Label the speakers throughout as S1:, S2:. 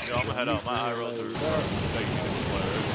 S1: Yo, I'm gonna head out. My eye rolls are fake players.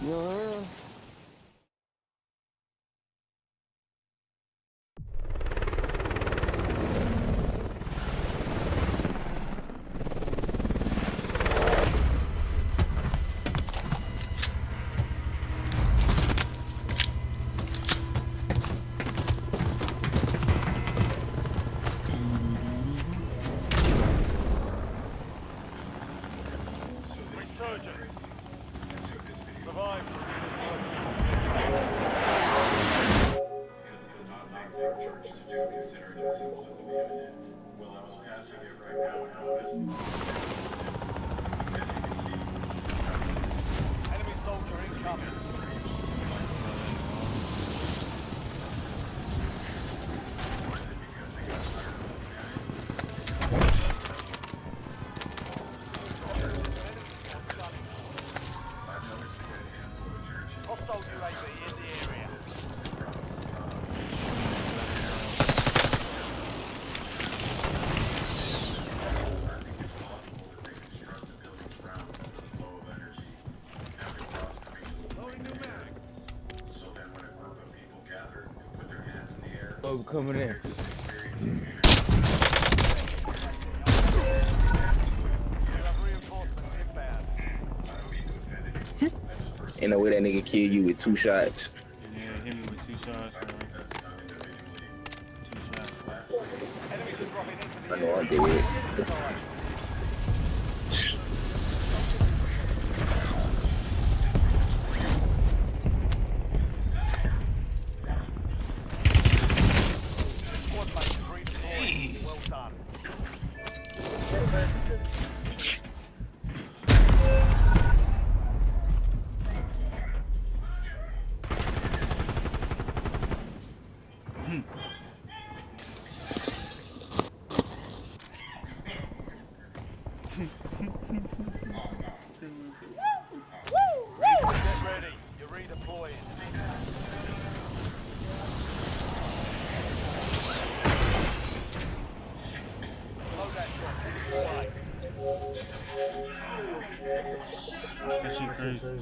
S2: Yeah. Oh, coming in.
S3: Ain't no way that nigga kill you with 2 shots.
S4: Yeah, hit me with 2 shots, man. 2 shots.
S3: I know I'm dead.
S4: That shit crazy.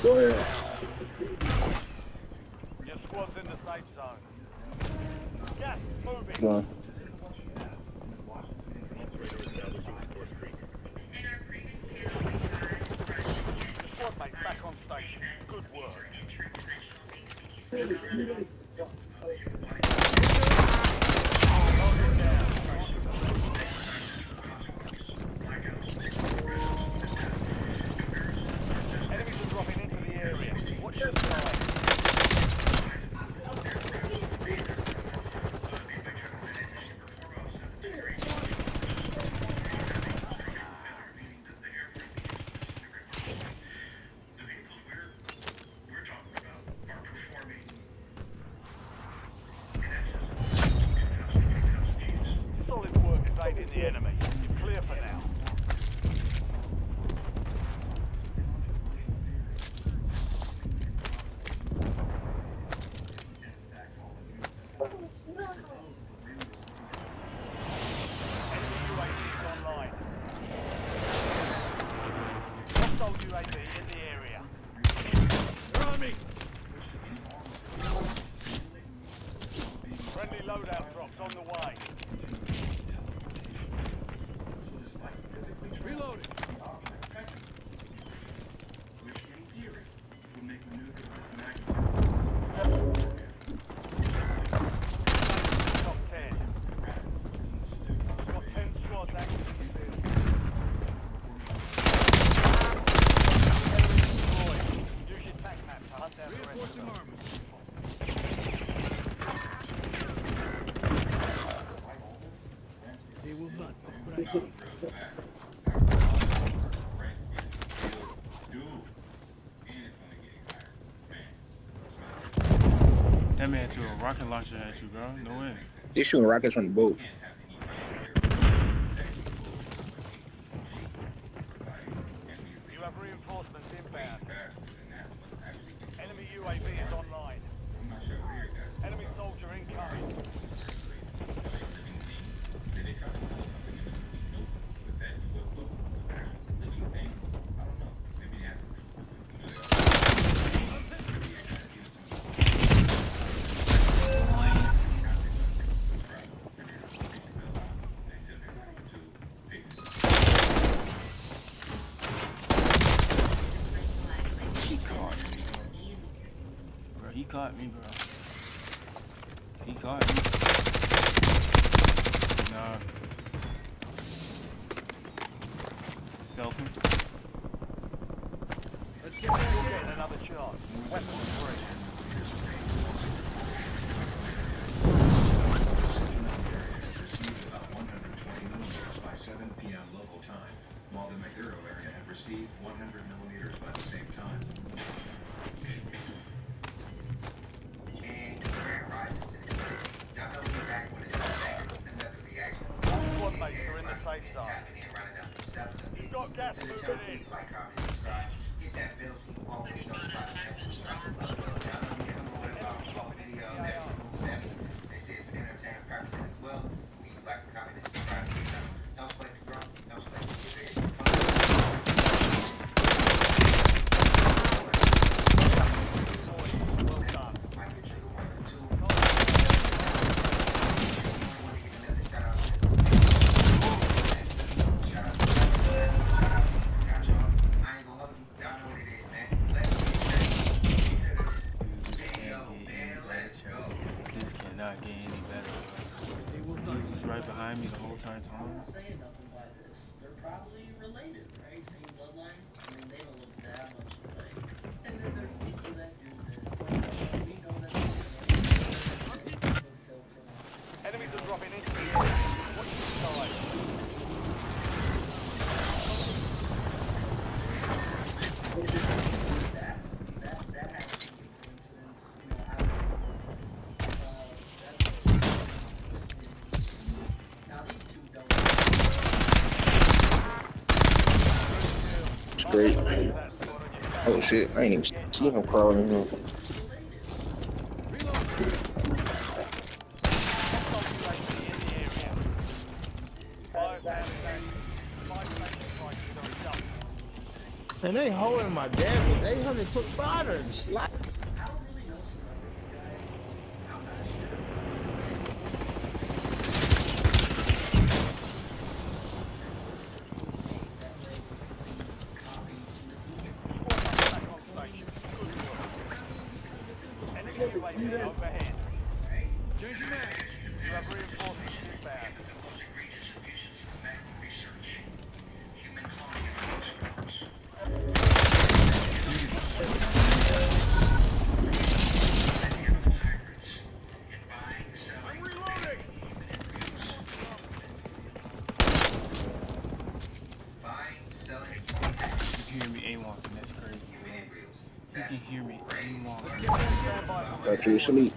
S3: Go ahead.
S1: Your squad's in the safe zone. Gas moving.
S3: Go on.
S1: The squad mate's back on station. Good work. Enemies are dropping into the area. Watch your side. Solid work evading the enemy. You're clear for now. Enemy UAV is online. Hostile UAV in the area. They're on me! Friendly loadout drops on the way. Reloading. Top 10. Got 10 squads active in the field. Enemy destroyed. Use your tac map to hunt down the rest of them.
S2: They will not surprise.
S4: That man threw a rocket launcher at you, bro. No way.
S3: They're shooting rockets from the boat.
S1: You have reinforcements inbound. Enemy UAV is online. Enemy soldier incoming.
S4: Bro, he caught me, bro. He caught me. Nah. Selfie.
S1: Let's get there. You're getting another chance. Weapons free.
S5: About 120 millimeters by 7 p.m. local time, while the Maduro area had received 100 millimeters by the same time.
S1: Squad mates are in the safe zone. Got gas moving in. Well done.
S4: This cannot get any better, bro. He was right behind me the whole entire time.
S6: Saying nothing by this. They're probably related, right? Same bloodline. I mean, they don't look that much alike. And then there's people that do this. Like, we know that they filter on.
S1: Enemies are dropping into the area. Watch your side.
S6: That has to be a coincidence. You know, I don't know. Now these two don't.
S3: It's great. Oh shit, I ain't even see him crawling in here.
S7: And they holding my dad with 800 foot spotter and slap.
S6: I don't really know some of these guys. I'm not sure. That way we copy in the future.
S1: Back on station. Good work. Enemy UAV overhead.
S2: Changing mags.
S1: You have reinforcements inbound.
S2: I'm reloading.
S4: You can hear me A-walking, that's crazy. You can hear me A-walking.
S1: Stand by for
S3: Thought you was asleep.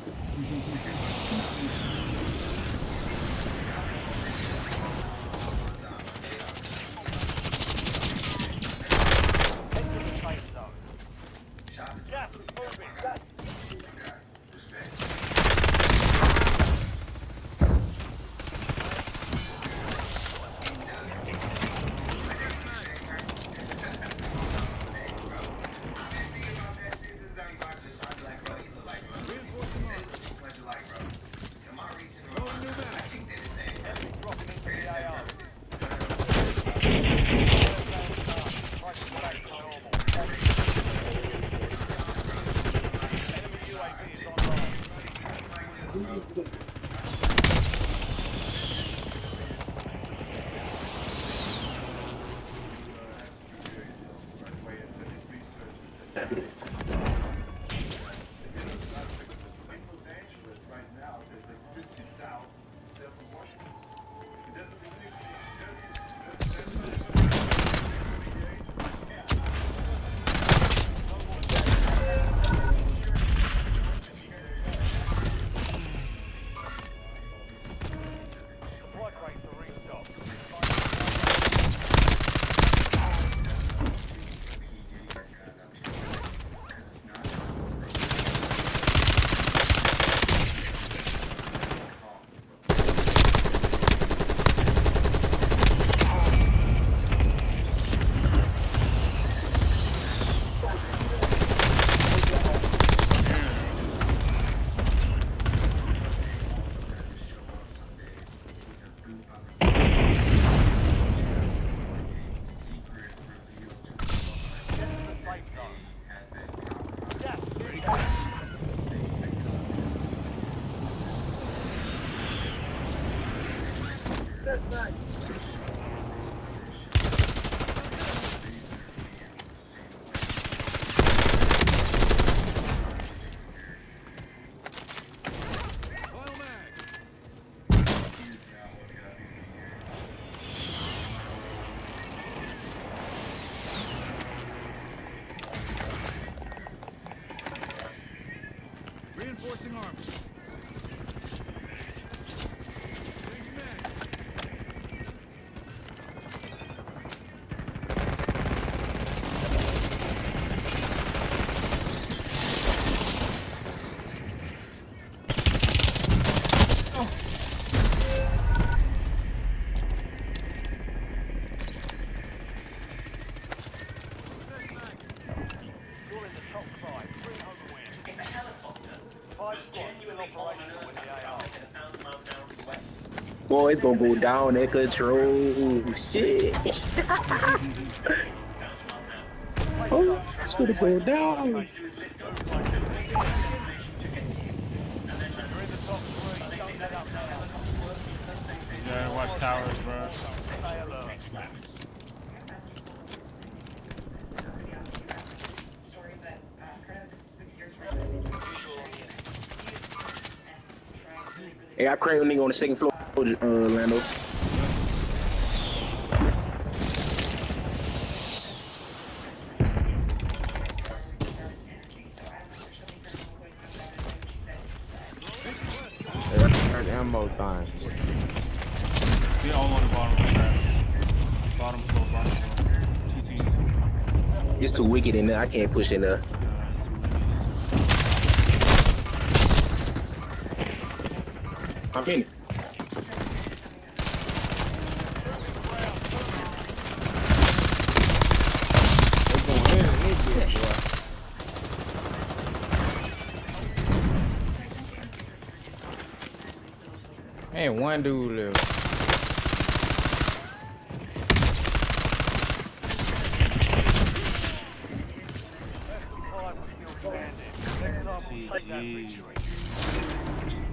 S1: the safe zone. Gas is moving. Enemy dropping into the AO. Try to stay normal. Enemy UAV is online.
S5: Los Angeles right now, there's like 50,000 devil worshippers. It doesn't mean
S1: Supply crates are restocked. Get to the safe zone. Gas is inbound.
S2: Oil mag. Reinforcing armor. Changing mags.
S1: You're in the top side. Bring home the win.
S6: If a helicopter
S1: 5
S6: was
S1: squads still
S6: genuinely on an
S1: operational
S6: earth
S1: with the AR.
S6: at 1,000 miles down to the west,
S3: Boy, it's gonna go down at control. Shit.
S6: 1,000 miles now.
S3: Oh, it's gonna go down.
S6: Do is lift up, make the information to get to you, and then let
S1: You're in the top 3.
S6: they
S1: Don't
S6: say
S1: let
S6: that
S1: up
S6: the
S1: now.
S6: helicopter works because they say
S4: You gotta watch towers, bro.
S1: Stay alert.
S8: Sorry, but credit speaks years for trying
S3: Hey, I cranked a nigga on the second floor, Lando.
S8: energy, so I don't know if she'll be comfortable going on that, and she said.
S7: Ammo time.
S4: They're all on the bottom of the trap. Bottom floor, bottom floor. TTs.
S3: It's too wicked in there. I can't push in there.
S4: It's too wicked.
S3: I'm in it. They're
S7: one dude left.
S1: Five was still standing. Next time we'll take that
S4: GG.
S1: victory.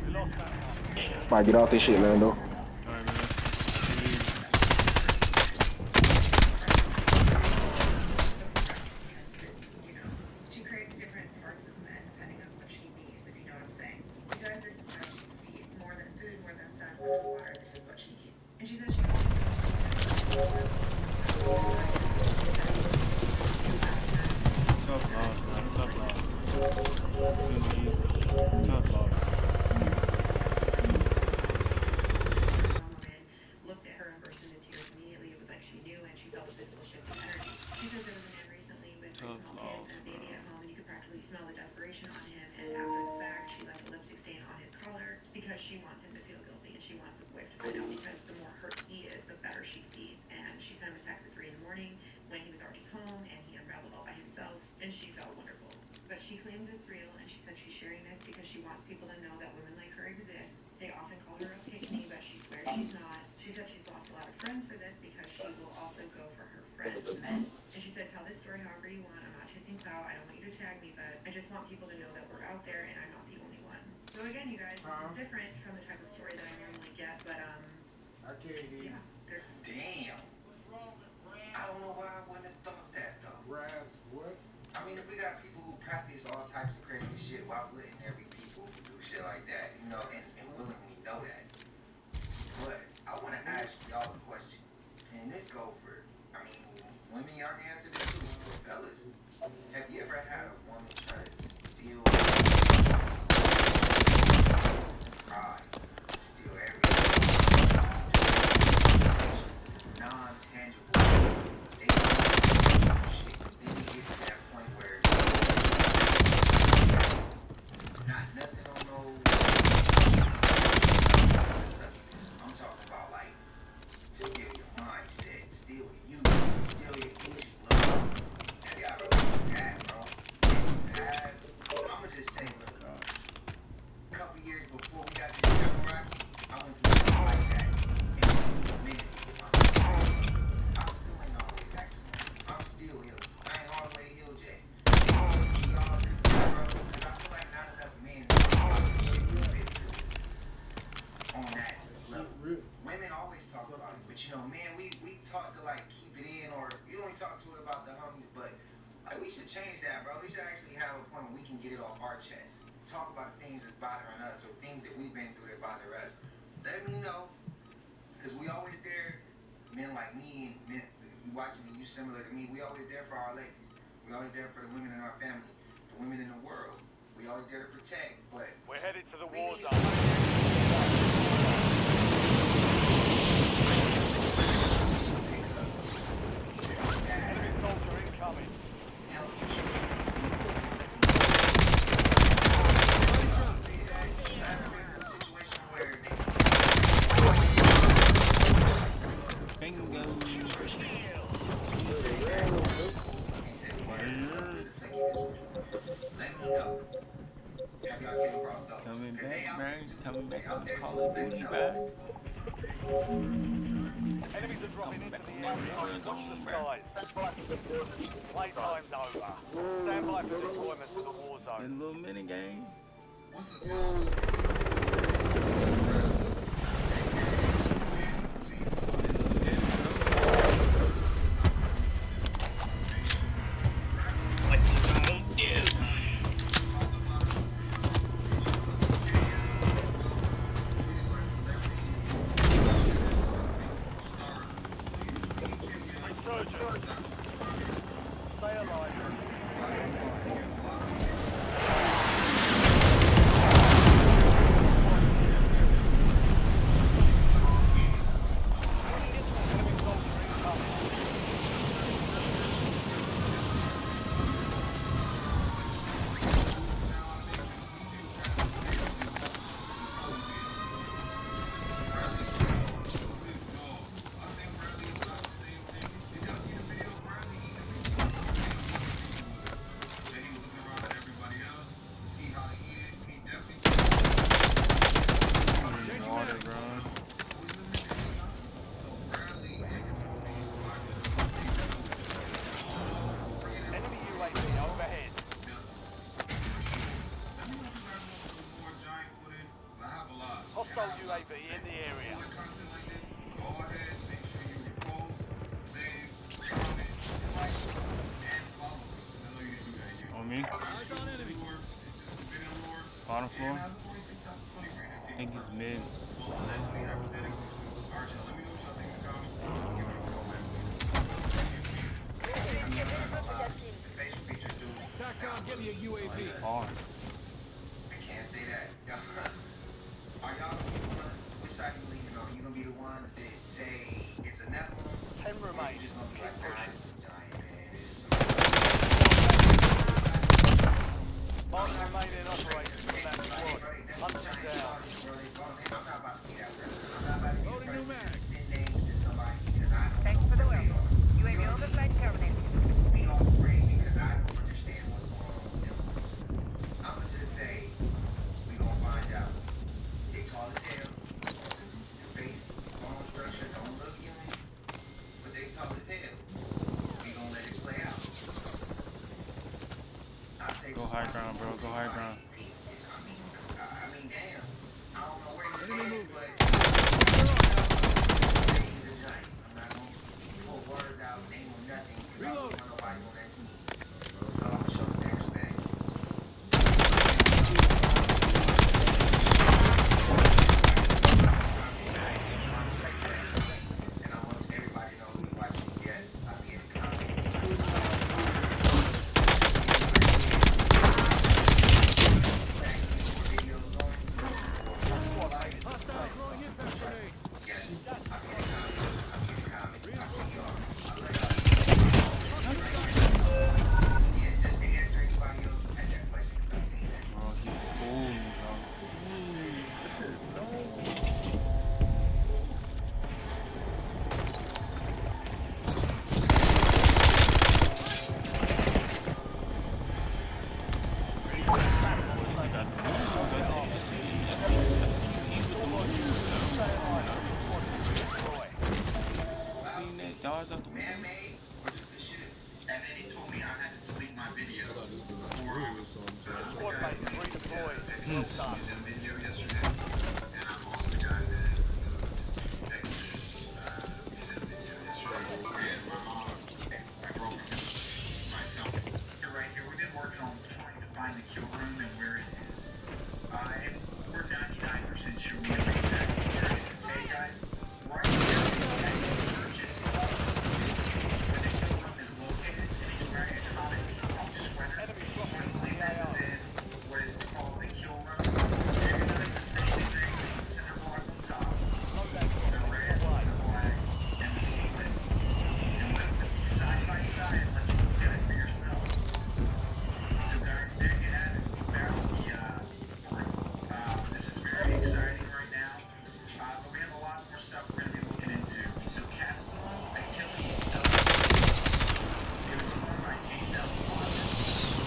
S1: We lost that one.
S3: Might get off this shit, Lando.
S4: Alright, man.
S8: She craves different parts of men depending on what she needs, if you know what I'm saying. She says this is how she feeds, more than food, more than sun, more than water, this is what she needs. And she says she
S4: Tough loss, man. Tough loss. Feel me? Tough loss.
S8: woman looked at her and burst into tears immediately. It was like she knew and she felt a physical shift in energy. She says there was a man recently with three small kids and a baby at home and you could practically smell the desperation on him, and after the fact she left a lipstick stain on his collar because she wants him to feel guilty and she wants the wife to find out, because the more hurt he is, the better she feeds. And she sent him a text at 3 in the morning when he was already home and he unraveled all by himself, and she felt wonderful. But she claims it's real, and she said she's sharing this because she wants people to know that women like her exist. They often call her a pick-me, but she swears she's not. She said she's lost a lot of friends for this because she will also go for her friends, men. And she said, tell this story however you want. I'm not chasing clout. I don't want you to tag me, but I just want people to know that we're out there and I'm not the only one. So again, you guys, this is different from the type of story that I normally get, but
S2: I can't hear
S8: yeah, there's
S9: Damn. I don't know why I wouldn't have thought that though.
S2: Raz, what?
S9: I mean, if we got people who practice all types of crazy shit, why wouldn't there be people who do shit like that? You know, and willingly know that. But I want to ask y'all a question, and this go for, I mean, women, y'all can answer this too, but fellas, have you ever had a woman try to steal pride, steal everything, non-tangible, they shit, then you get to that point where not nothing on no, I'm talking about like steal your mindset, steal you, steal your Gucci blood. Have y'all ever done that, bro? I'ma just say, look, a couple years before we got this show right, I went through something like that. And it's a minute. I still ain't all the way back to normal. I'm still healed. I ain't all the way healed yet. Y'all agree with that, bro? Because I feel like not enough men shit we've been through on that level. Women always talk about it, but you know, man, we talk to like keep it in, or you only talk to it about the homies, but like we should change that, bro. We should actually have a point where we can get it off our chest. Talk about things that's bothering us or things that we've been through that bother us. Let me know, because we always there, men like me, and men, if you watching me, you similar to me, we always there for our ladies. We always there for the women in our family, the women in the world. We always there to protect, but
S1: We're headed to the
S9: we
S1: war
S9: need
S1: zone. Enemy soldier incoming.
S9: help you. I've ever been in a situation where
S4: Bingo.
S9: let me know. Have y'all came across those?
S4: Coming
S9: 'Cause they
S4: back,
S9: out
S4: man.
S9: there too.
S4: Coming back
S9: They out
S4: on
S9: there
S4: Call
S9: too.
S4: of
S9: Let me
S4: Duty
S9: know.
S4: back.
S1: Enemies are dropping into the area. Watch the skies. Playtime's over. Stand by for deployment to the war
S4: In
S1: zone.
S4: a little mini game.
S9: What's up, y'all?
S1: Resurgence. Stay alive. Enemy soldier incoming.
S4: Me? Bottom floor? I think he's mid. He's far.
S9: I can't say that. Are y'all gonna be the ones? Which side you leaning on? You gonna be the ones that say it's a Nephilim?
S1: 10
S9: Or you
S1: remain.
S9: just gonna be like, nah, it's just a giant, man. It's just
S1: Mark remaining operators in that squad. Hunt them down.
S9: I'm not about to be that person. I'm not about to be the person that send names to somebody because I don't know who they are.
S8: UAV overflight terminated.
S9: We all afraid because I don't understand what's going on with them. I'ma just say, we gonna find out. They tall as hell. The face, bone structure don't look human, but they tall as hell. We gonna let it play out. I say
S4: Go
S9: just
S4: high
S9: watch
S4: ground,
S9: it
S4: bro.
S9: move
S4: Go high
S9: somebody.
S4: ground.
S9: I mean, damn. I don't know where you're headed, but things are giant. I'm not gonna pull words out, name or nothing, because I don't want nobody on that team. So I'm gonna show the same respect. And I want everybody to know who you watching is. Yes, I'll be in the comments.
S4: Bro, he fooled me, bro. Seen that dodge out the window?
S9: Man-made or just a shift?
S5: And then he told me I had to delete my video.
S1: Squad mates redeployed. Well done.
S5: He was in video yesterday, and I'm also the guy that Pegasus was in video yesterday. And my mom, my girlfriend, myself. Here, right here, we've been working on trying to find the kill room and where it is. And we're 99% sure we know exactly where it is. Hey guys, right here is that purchase where the kill room is located, and he's wearing a common sweater.
S1: Enemy
S5: One
S1: dropping
S5: of the
S1: AR.
S5: places in what is called the kill room. You're gonna notice the same exact thing, center block on top, the red, the black, and the ceiling. And when we put these side by side, let you look at it for yourself. So guys, there you have it. We found the this is very exciting right now. But we have a lot more stuff we're gonna be looking into. So Castle Achilles it was owned by James L. Watson.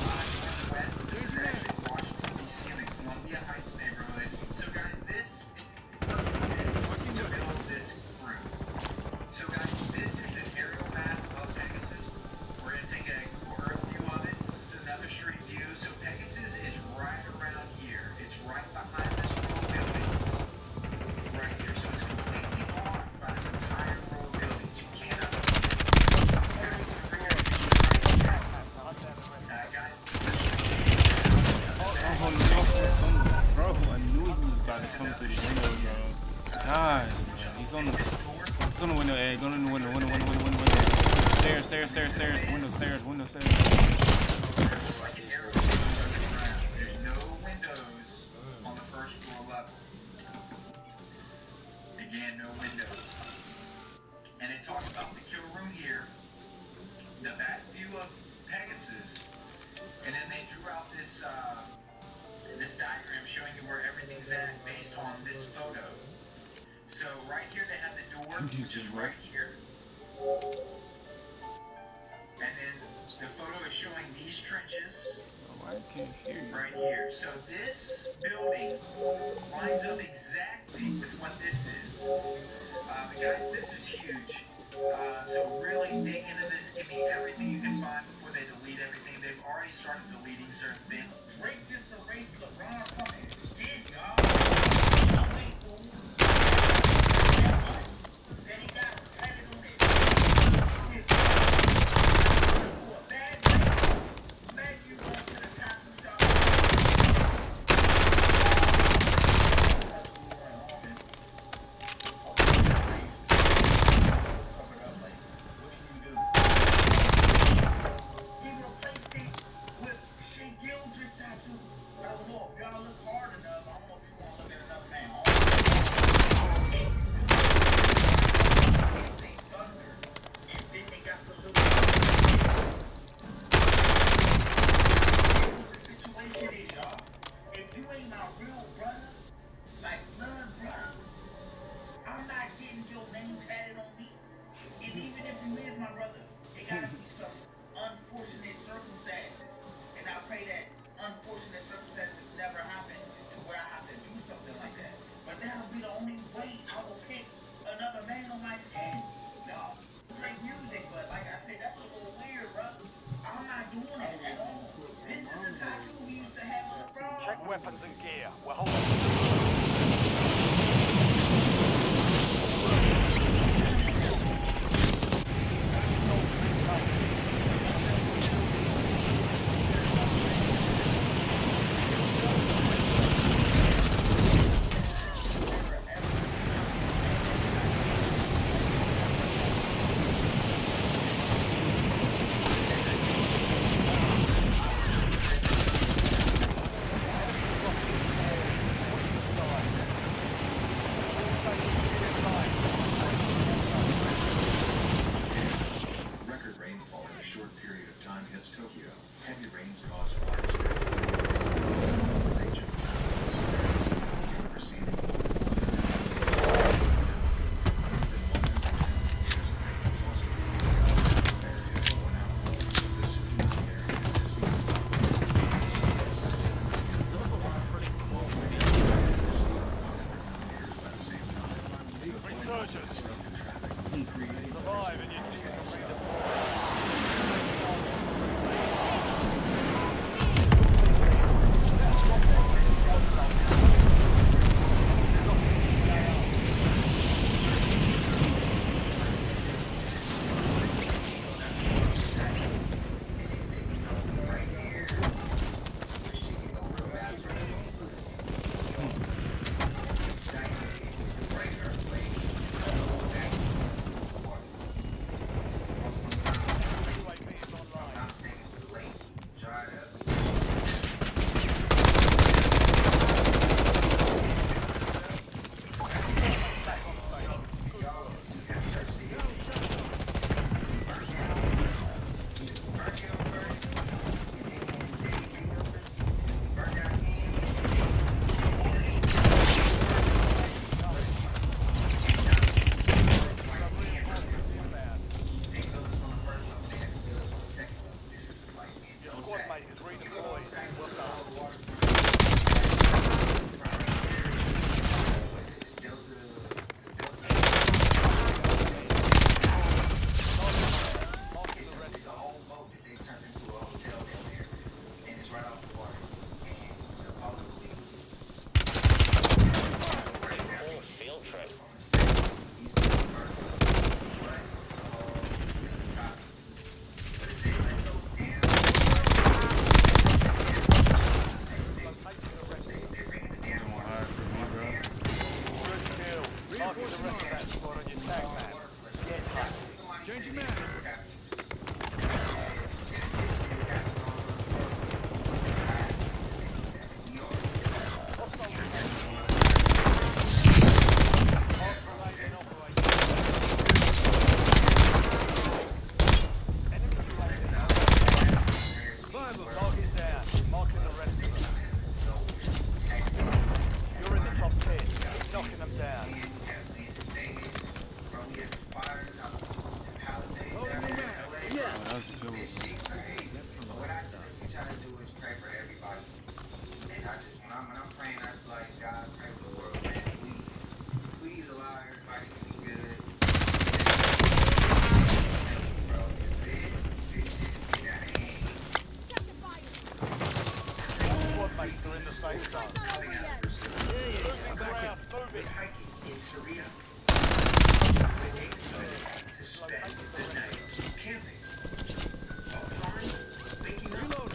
S5: Northwest, this is actually Washington, D.C. in the Columbia Heights neighborhood. So guys, this is to build this room. So guys, this is an aerial map of Pegasus. We're gonna take a aerial view of it. This is another street view. So Pegasus is right around here. It's right behind this row of buildings. Right here. So it's completely blocked by this entire row of buildings. You cannot see it. Guys.
S4: Oh, no. Bro, I knew he was about to come through the window, bro. Gosh, man. He's on the window, Ed. Go to the window. Stairs. Window, stairs.
S5: There's like an arrow around. There's no windows on the first floor level. Again, no windows. And it talks about the kill room here, the back view of Pegasus, and then they drew out this this diagram showing you where everything's at based on this photo. So right here they have the door, which is right here. And then the photo is showing these trenches
S4: Oh, I can't hear you.
S5: right here. So this building lines up exactly with what this is. But guys, this is huge. So really dig into this. Give me everything you can find before they delete everything. They've already started deleting certain things. Drake just erased LeBron from his skin, y'all. Then he got tatted on it. Bad man. Bad you want to
S1: weapons and gear. We're holding.
S5: Record rainfall in a short period of time hits Tokyo. Heavy rains cause widespread regions.
S1: Survive and you need to redeploy. Squad mate is redeployed. Well done.
S9: It's a whole boat that they turned into a hotel down there, and it's right off the water. And supposedly, field trip. He's the first one, right? So at the top. But if they let those down, they're bringing it down.
S4: Hard for me, bro.
S1: Good kill. Mark the rest of that squad on your tag map. Get hot.
S9: Change your man.
S1: Target down. Marking the rest of them. You're in the top 10. Knocking them down.
S4: Oh, that's a good one.
S9: What I try to do is pray for everybody. And I just, when I'm praying, I just like, God, pray for the world, man. Please allow everybody to be good. Bro, this shit is getting out of hand.
S1: Squad mates are in the safe zone. Losing ground. Move it.
S9: Hiking in Sarita. They decided to spend the night camping. Upon waking up,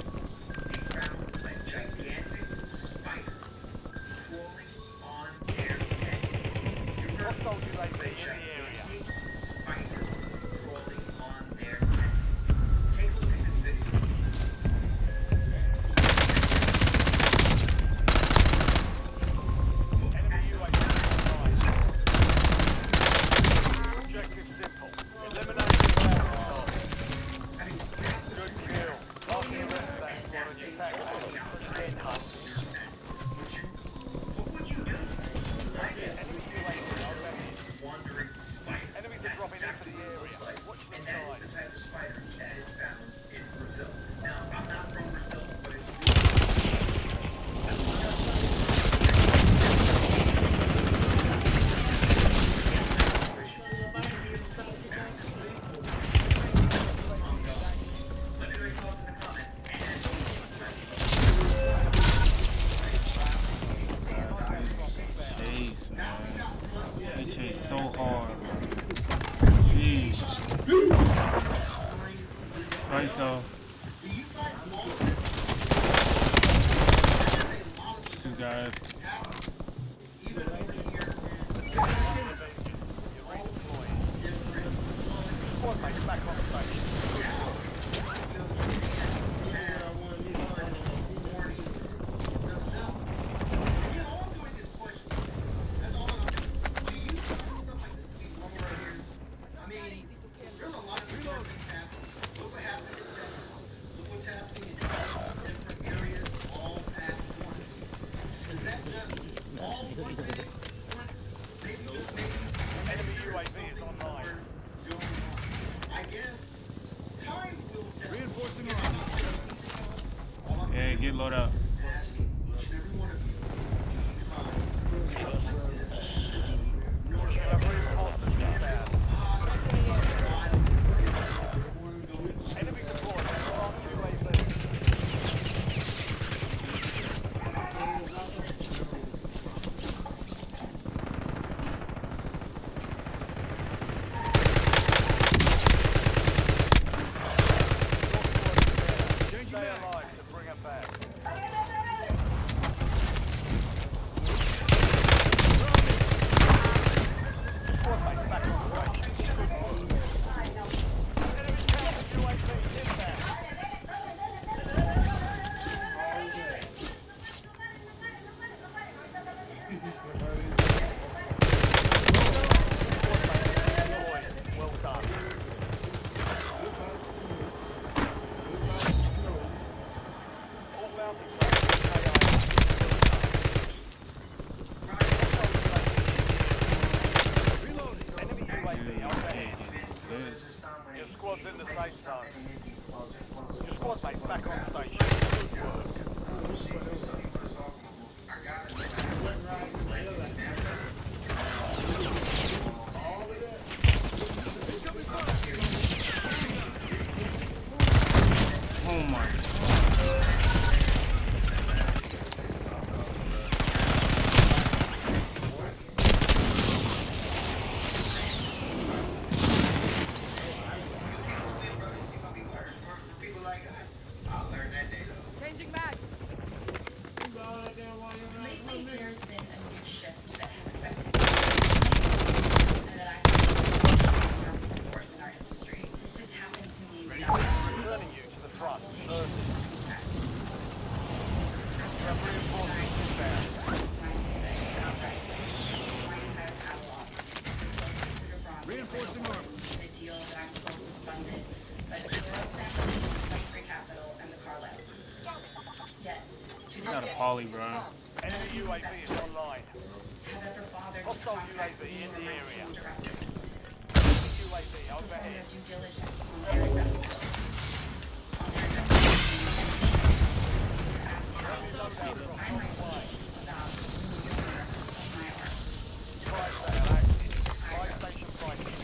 S4: Right, so. Two guys.
S6: Even over here,
S1: Squad mates back on station.
S6: warnings themselves. And all I'm doing is pushing. That's all I'm doing. Do you find stuff like this to be normal right here? I mean, there's a lot of different things happening. Look what happened in Texas. Look what's happening in all these different areas all at once. Is that just all one minute? Once, maybe just maybe.
S1: Enemy UAV is online.
S6: I guess time will tell.
S4: Reinforcing yeah, get load up.
S6: Asking each and every one of you, do you find stuff like this to be normal?
S1: Enemy deployed. Armed UAV. Stay alive to bring it back. Squad mates back on station. Enemy counter UAV inbound. Well done. All bounty Enemy UAV overhead. Your squad's in the safe zone. Your squad mates back on station. Good work.
S4: Oh my.
S8: Changing back. Lately, there's been a new shift that has affected me and that I think is a harmful force in our industry. This just happened to me without
S1: Returning you to the front.
S8: consultation with consent.
S1: Have reinforcements inbound.
S8: My music, outright, my entire catalog. Reinforcing arms. The deal that I'm told was funded by the Soros family, Free Capital, and the Carlyle. Yet, to this
S4: Got a
S8: day,
S4: poly, bro.
S1: Enemy UAV is online.
S8: have ever bothered to
S1: Hostile
S8: contact
S1: UAV
S8: me
S1: in
S8: or
S1: the
S8: my
S1: area.
S8: team directly.
S1: UAV
S8: Perform
S1: overhead.
S8: their due diligence on their investment. On their investment. Ask how I write about the owner of my art.
S1: Fire sale active. Fire station fighting.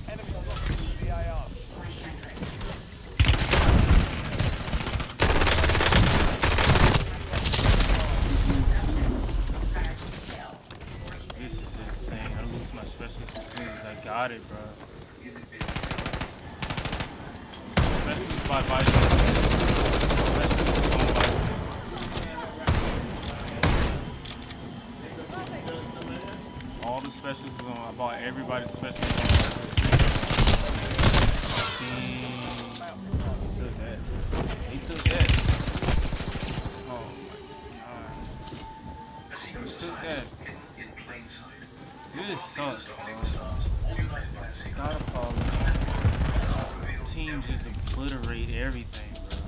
S1: Enemy blocking the AO.
S8: My handwriting. Prior to the sale, or even
S4: This is insane. I lose my specialist as soon as I got it, bro. Specialist by Bison. Specialist is on Bison. All the specialists is on. I bought everybody's specialist on Bison. Dang. He took that. He took that. Oh my gosh. He took that. This sucks, bro. Gotta call it. Team just obliterate everything, bro.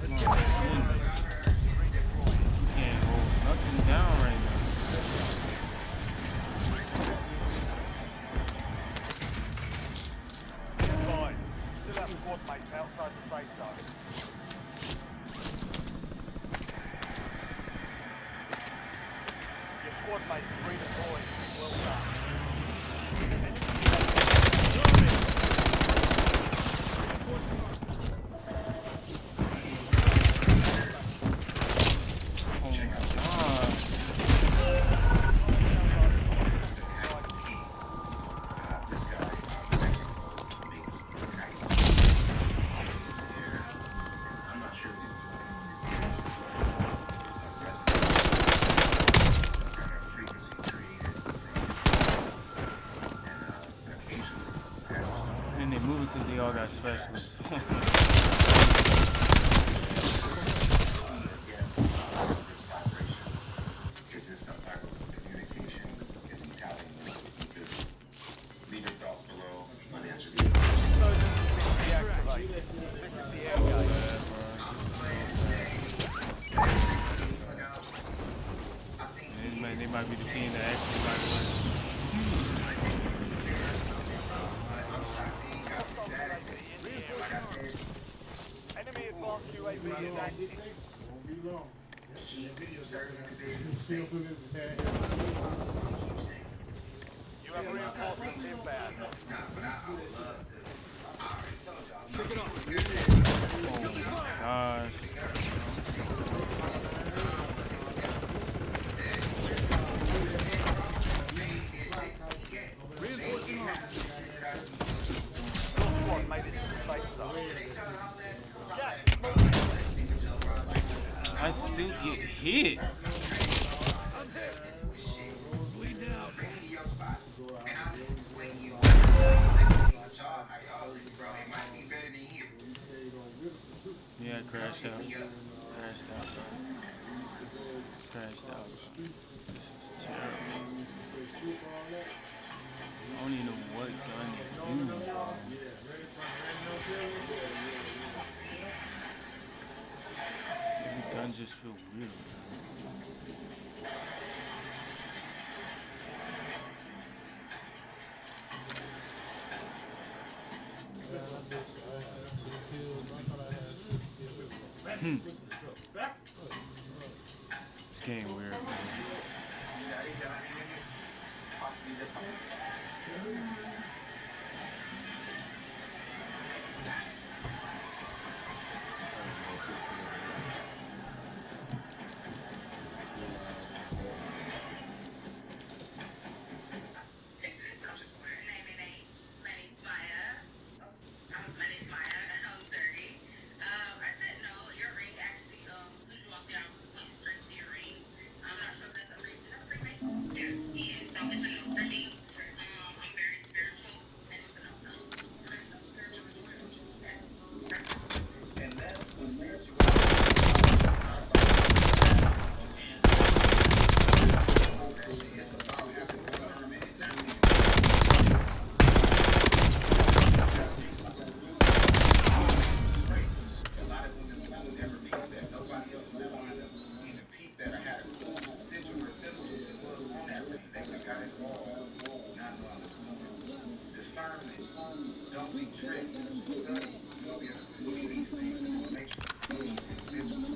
S4: Oh my goodness. You can't hold nothing down right now.
S1: Fine. Still have squad mates outside the safe zone. Your squad mates redeployed. Well done.
S4: Oh my god. then they move it because they all got specialists.
S9: Is this some type of communication? Is he telling you? Because leave your thoughts below, unanswered.
S4: They might be the team that actually might win.
S1: Enemy advanced UAV is active.
S2: Won't be long.
S9: Certain individuals
S2: Still
S9: say,
S2: in his head.
S1: You have reinforcements inbound.
S9: it's not, but I would love to. I already told y'all.
S4: Gosh.
S1: Squad made it to the safe zone.
S4: I still get hit. Yeah, crashed out. Crashed out, bro. Crashed out, bro. This is terrible. I don't even know what gun to use, bro. Every gun just feel weird, bro. It's getting weird, man.
S9: Don't be tricked. Study. You'll be able to see these things in this matrix. See these individuals.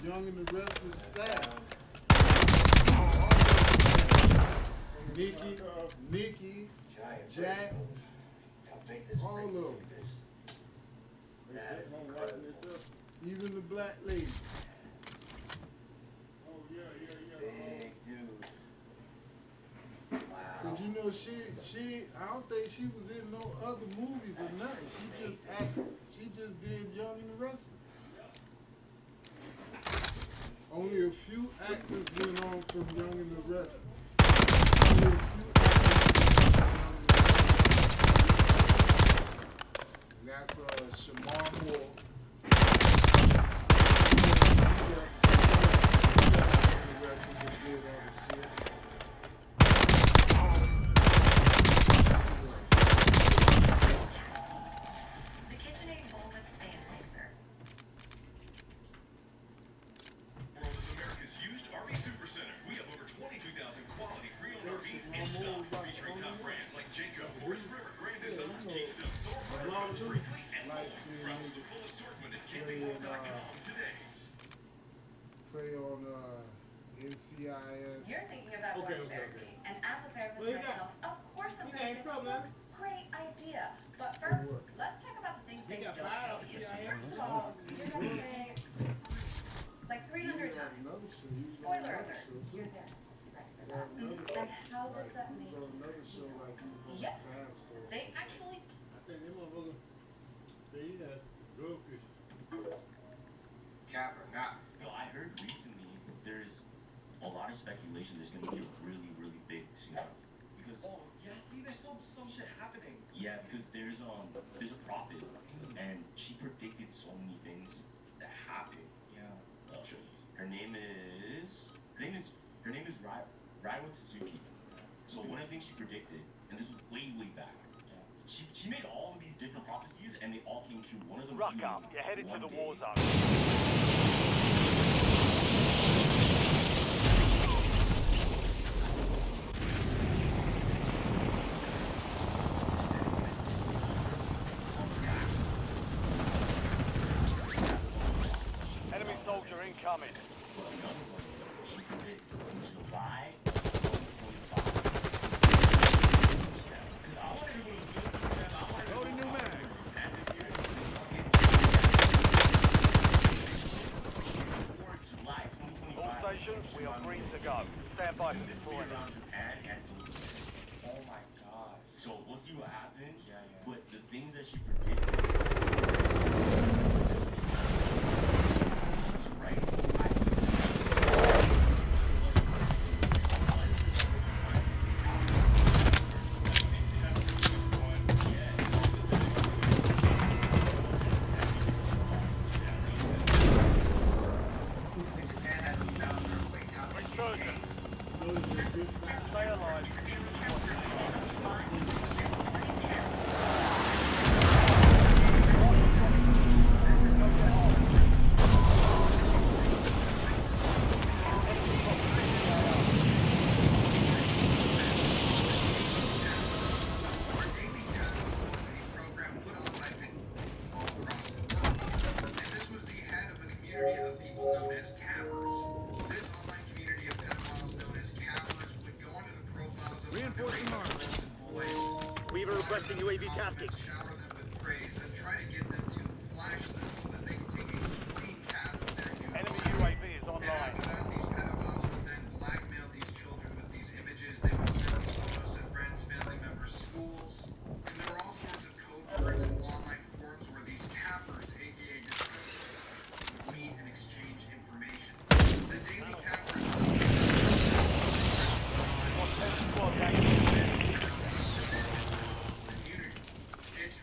S2: Young and the rest of the staff. Nikki, Jack, all of them. Even the black lady.
S9: Big dude.
S2: Cause you know know, I don't think she was in no other movies or nothing. She just did Young and the Restless. Only a few actors went on from Young and the Restless. Only a few actors went on from Young and the Restless. And that's Shamar Moore.
S8: The KitchenAid Volvic stand mixer.
S10: World is America's used RV Supercenter. We have over 22,000 quality pre-owned RVs in stock, featuring top brands like Jayco, Forest River, Grand Design, Keystone, Thornton, Brinkley, and more. Browse the full assortment at campingworld.com today.
S2: Play on NCIS.
S8: You're thinking about going to therapy. And as a therapist myself, of course I'm going to say it's a great idea. But first, let's talk about the things they don't tell you. First of all, you're going to say, like 300 times, spoiler alert, your therapist must be ready for that. And how does that make you? Yes, they actually...
S2: I think they motherfucker, they had drug issues.
S9: Cap or not.
S11: Yo, I heard recently there's a lot of speculation there's gonna be a really, really big tsunami. Because
S5: Yeah, see, there's some shit happening.
S11: yeah, because there's a prophet and she predicted so many things that happen.
S5: Yeah.
S11: I'll show you. Her name is Raiwa Tsuki. So one of the things she predicted, and this was way, way back. She made all of these different prophecies and they all came true. One of them
S1: Ruck
S11: being
S1: up. You're headed to
S11: one
S1: the
S11: day.
S1: war zone. Enemy soldier incoming.
S11: But another one, she predicts July 2025. Because I want everyone to feel I want everyone to know that this year for July 2025.
S1: All stations, we are green to go. Stand by for deployment.
S11: Around Japan and Philippines.
S5: Oh my god.
S11: So we'll see what happens.
S5: Yeah.
S11: But the things that she predicted. This is right.
S9: Japan had those thousand earthquakes out there.
S1: Resurgent. Stay alive.
S9: Our daily capital was a program put on by people all across the world. And this was the head of a community of people known as cappers. This online community of pedophiles known as cappers would go onto the profiles of underage girls and boys.
S1: Weaver requesting UAV tasking.
S9: Shower them with praise and try to get them to flash them so that they can take a screencap of their new
S1: Enemy
S9: life.
S1: UAV is
S9: And
S1: online.
S9: after that, these pedophiles would then blackmail these children with these images. They would send these photos to friends, family members, schools. And there were all sorts of code words and online forums where these cappers, aka disciples, would meet and exchange information. The daily capper community. It's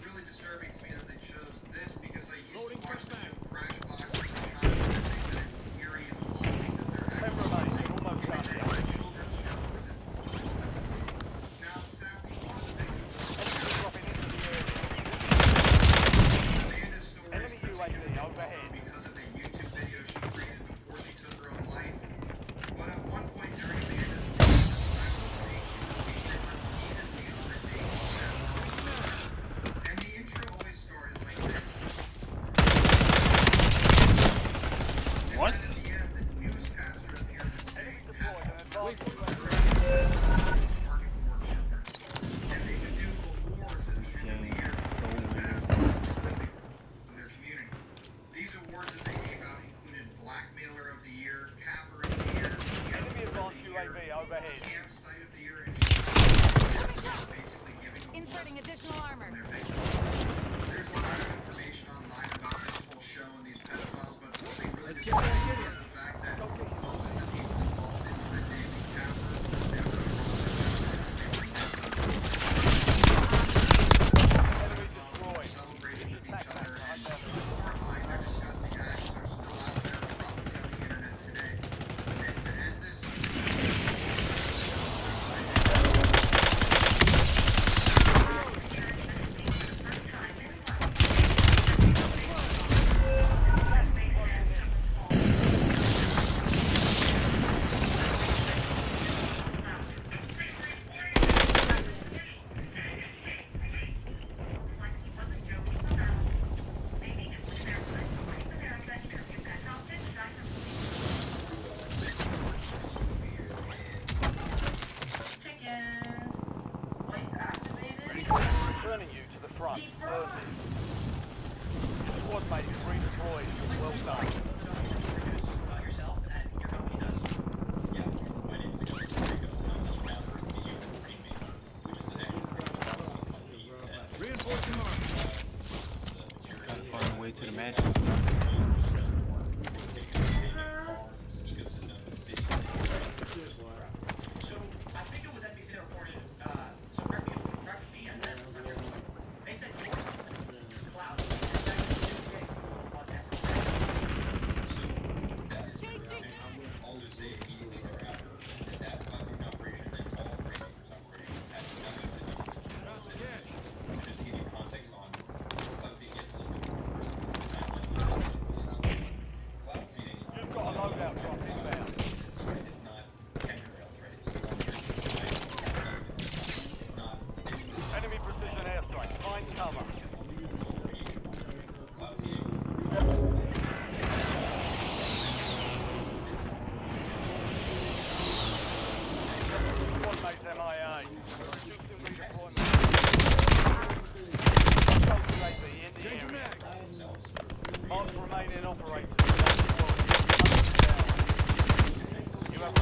S1: operators. You have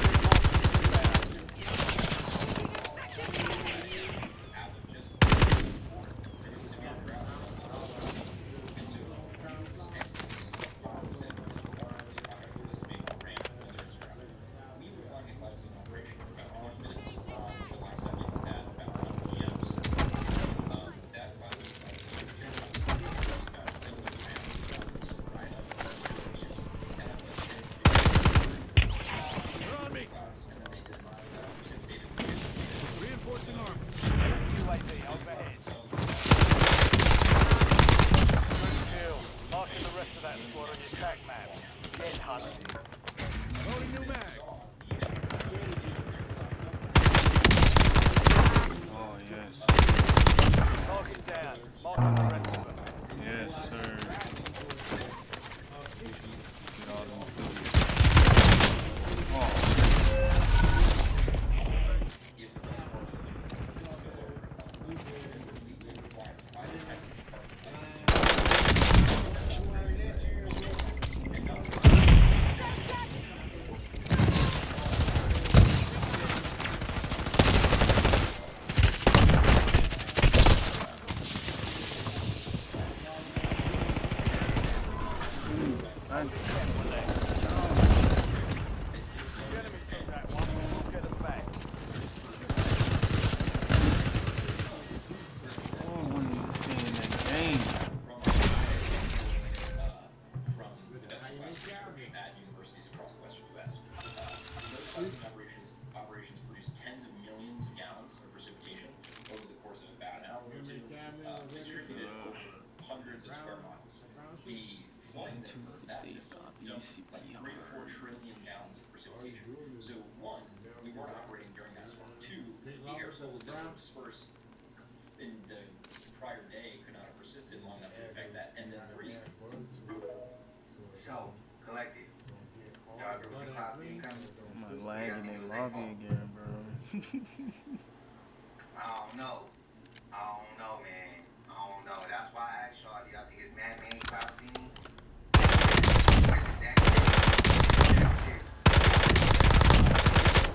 S1: reinforcements inbound. UAV overhead. Good kill. Marking the rest of that squad on your attack map. Get hunted. Loading new mag.
S4: Oh, yes.
S1: Target down. Marking the rest of them.
S4: Yes, sir. Get all them dudes. Oh.
S11: Operations produce tens of millions of gallons of precipitation over the course of about an hour or two, distributed over hundreds of square miles. The flooding that for that system dumped like 3 to 4 trillion gallons of precipitation. So one, we weren't operating during that storm. Two, the aerosols that were dispersed in the prior day could not have persisted long enough to affect that. And then three.
S9: So, collective. Y'all agree with the Cloud City coming?
S4: I'm lagging in lobby again, bro.
S9: I don't know, man. I don't know. That's why I asked y'all, do y'all think it's man-made Cloud City?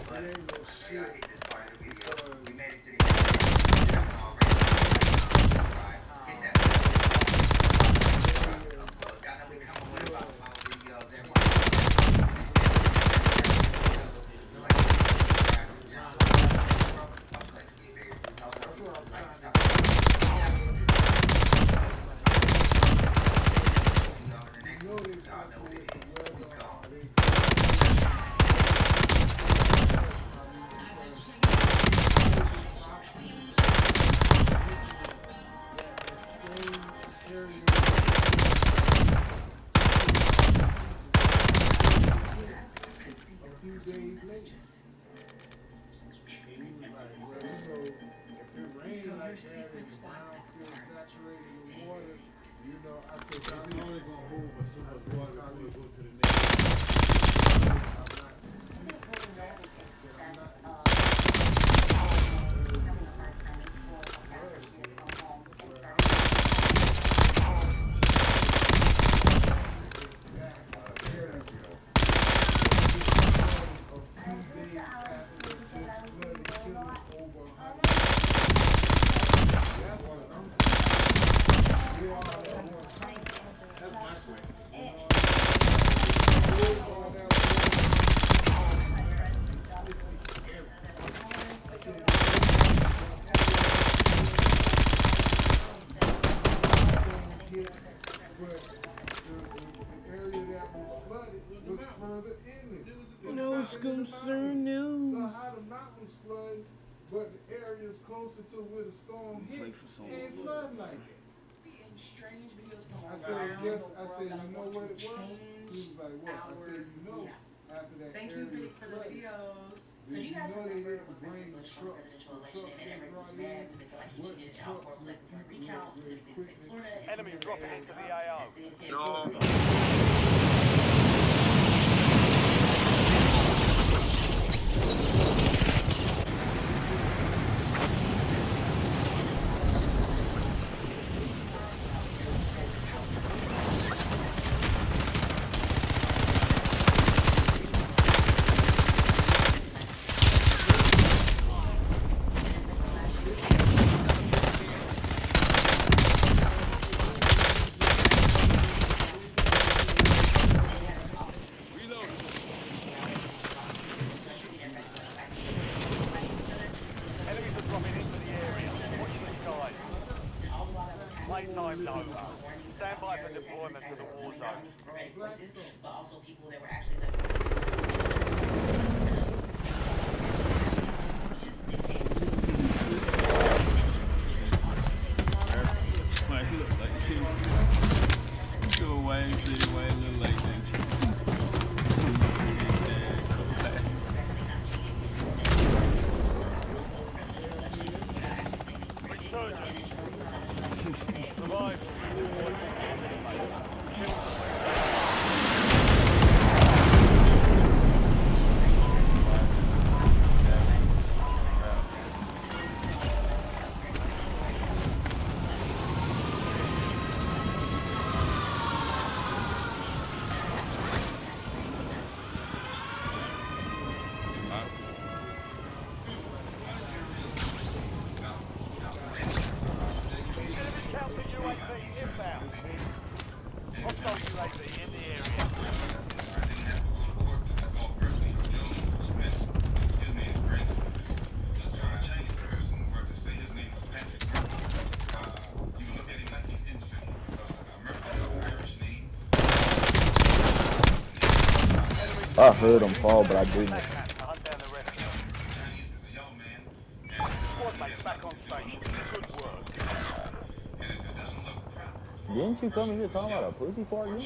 S9: But y'all hit this part of the video. We made it to the end. Hit that. Y'all know we come with about 5 videos every
S2: but the areas closer to where the storm hit ain't flooding like that. I said, you know what it was? He was like, what? I said, after that area flooded,
S8: So you guys
S2: know they
S8: remember
S2: didn't
S8: when
S2: bring
S8: Bush won the
S2: trucks,
S8: presidential
S2: trucks
S8: election and everybody was
S2: brought
S8: mad
S2: in,
S8: because they felt like he
S2: what
S8: cheated
S2: trucks
S8: out
S2: with
S8: for
S2: people
S8: recount,
S2: with
S8: specifically the state of Florida. and
S1: Enemy
S8: people
S1: dropping
S8: very
S1: into the
S8: confident
S1: AO.
S8: as they said,
S1: redeployment to the war zone.
S6: Places, but also people that were actually like
S4: Like, he look like this. Do a Wayne City, Wayne look like this.
S1: Survive.
S3: I heard him fall, but I didn't. Didn't you come in here talking about a pussy fart?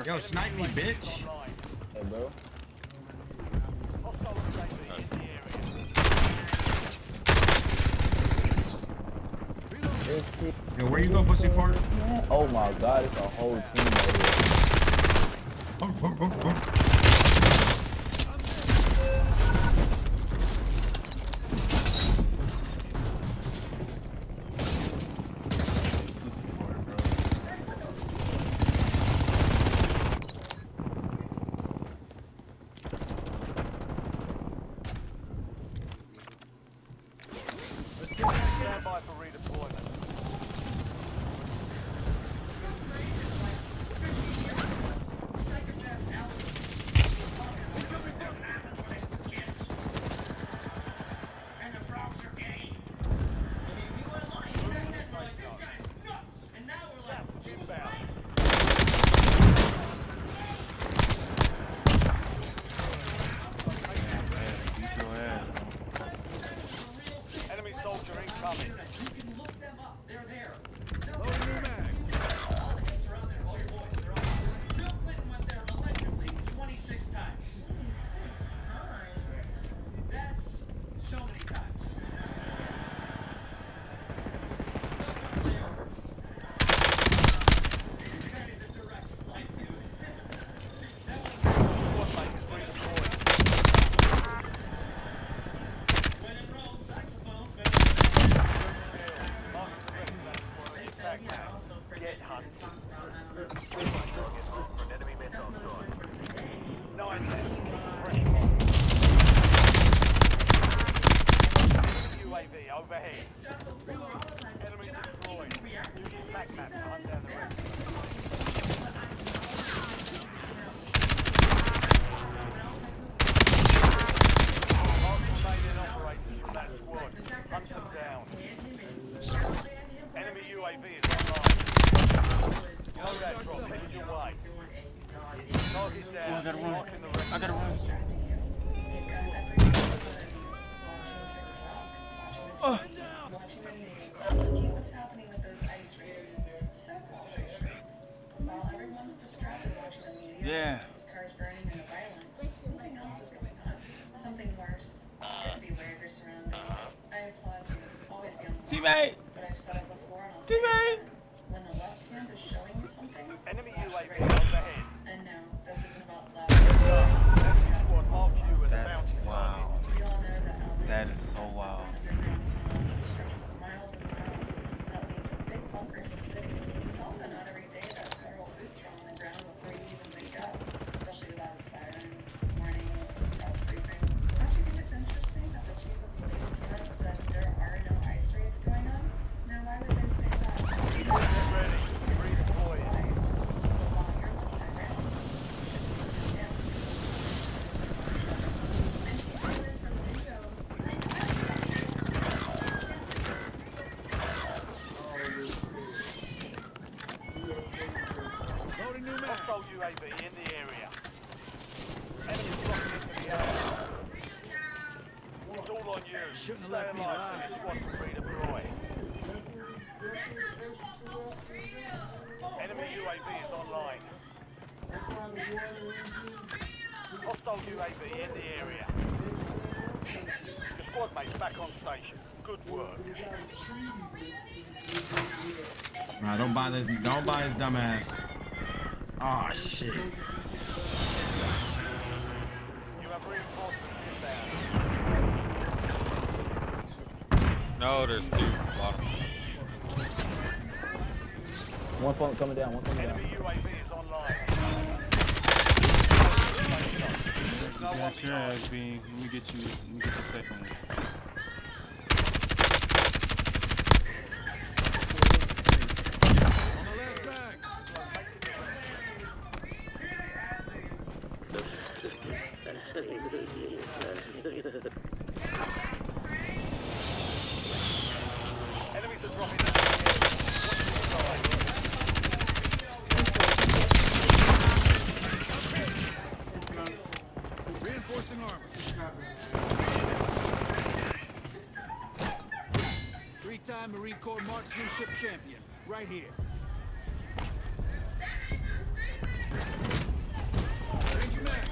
S12: Yo, snipe me, bitch.
S3: Hey, bro.
S12: Yo, where you go, pussy fart?
S3: Oh my god, it's a whole team over here.
S1: Stand by for redeployment. Enemy soldier incoming.
S6: You can look them up. They're there. They're all the hits are on there. All your boys, they're all. Bill Clinton went there allegedly 26 times. That's so many times. Those are layovers. That is a direct flight, dude. That when in Rome, saxophone.
S1: Get hunt. Enemy men on guard. 9 minutes. UAV overhead. Enemy destroyed. Use back map to hunt down the rest. Remain in operation from that squad. Hunt them down. Enemy UAV is online. Loadout drop headed your way. Target down.
S4: Oh, I gotta run.
S1: Marking the rest.
S4: I gotta run.
S8: What's happening with those ice raids? So-called ice raids. While everyone's distracted watching the media,
S4: Yeah.
S8: these cars burning and the violence, something else is going on. Something worse. Get to be aware of your surroundings. I applaud you. Always be on the
S4: Teammate!
S8: But I've said it before and I'll say
S4: Teammate!
S8: it again. When the left hand is showing you something,
S1: Enemy UAV overhead.
S8: and no, this isn't about love.
S1: Enemy squad marked you as a bounty target.
S4: Wow. That is so wild.
S8: Miles and miles that lead to big bunkers in cities. It's also not every day that federal boots are on the ground before you even wake up, especially without a siren, warnings, press briefing. Don't you think it's interesting that the chief of police came out and said there are no ice raids going on? Now, why would they say that?
S1: Get ready. Redeploy.
S8: But while you're looking at rents, yes. And people in from the video.
S1: Hostile UAV in the area. Enemies dropping into the area. It's all on you. Shouldn't have left me alive. Squad redeploy. Enemy UAV is online. Hostile UAV in the area. Your squad mate's back on station. Good work.
S12: Nah, don't buy this. Don't buy his dumb ass. Oh shit.
S1: You have reinforcements inbound.
S13: No, there's two. Bottom.
S7: One phone coming down, one coming down.
S1: Enemy UAV is online.
S4: You got your ass being. Let me get the second one.
S1: Enemies are dropping down here.
S14: Reinforcing armor. Three-time Marine Corps marksmanship champion, right here. Change your mags.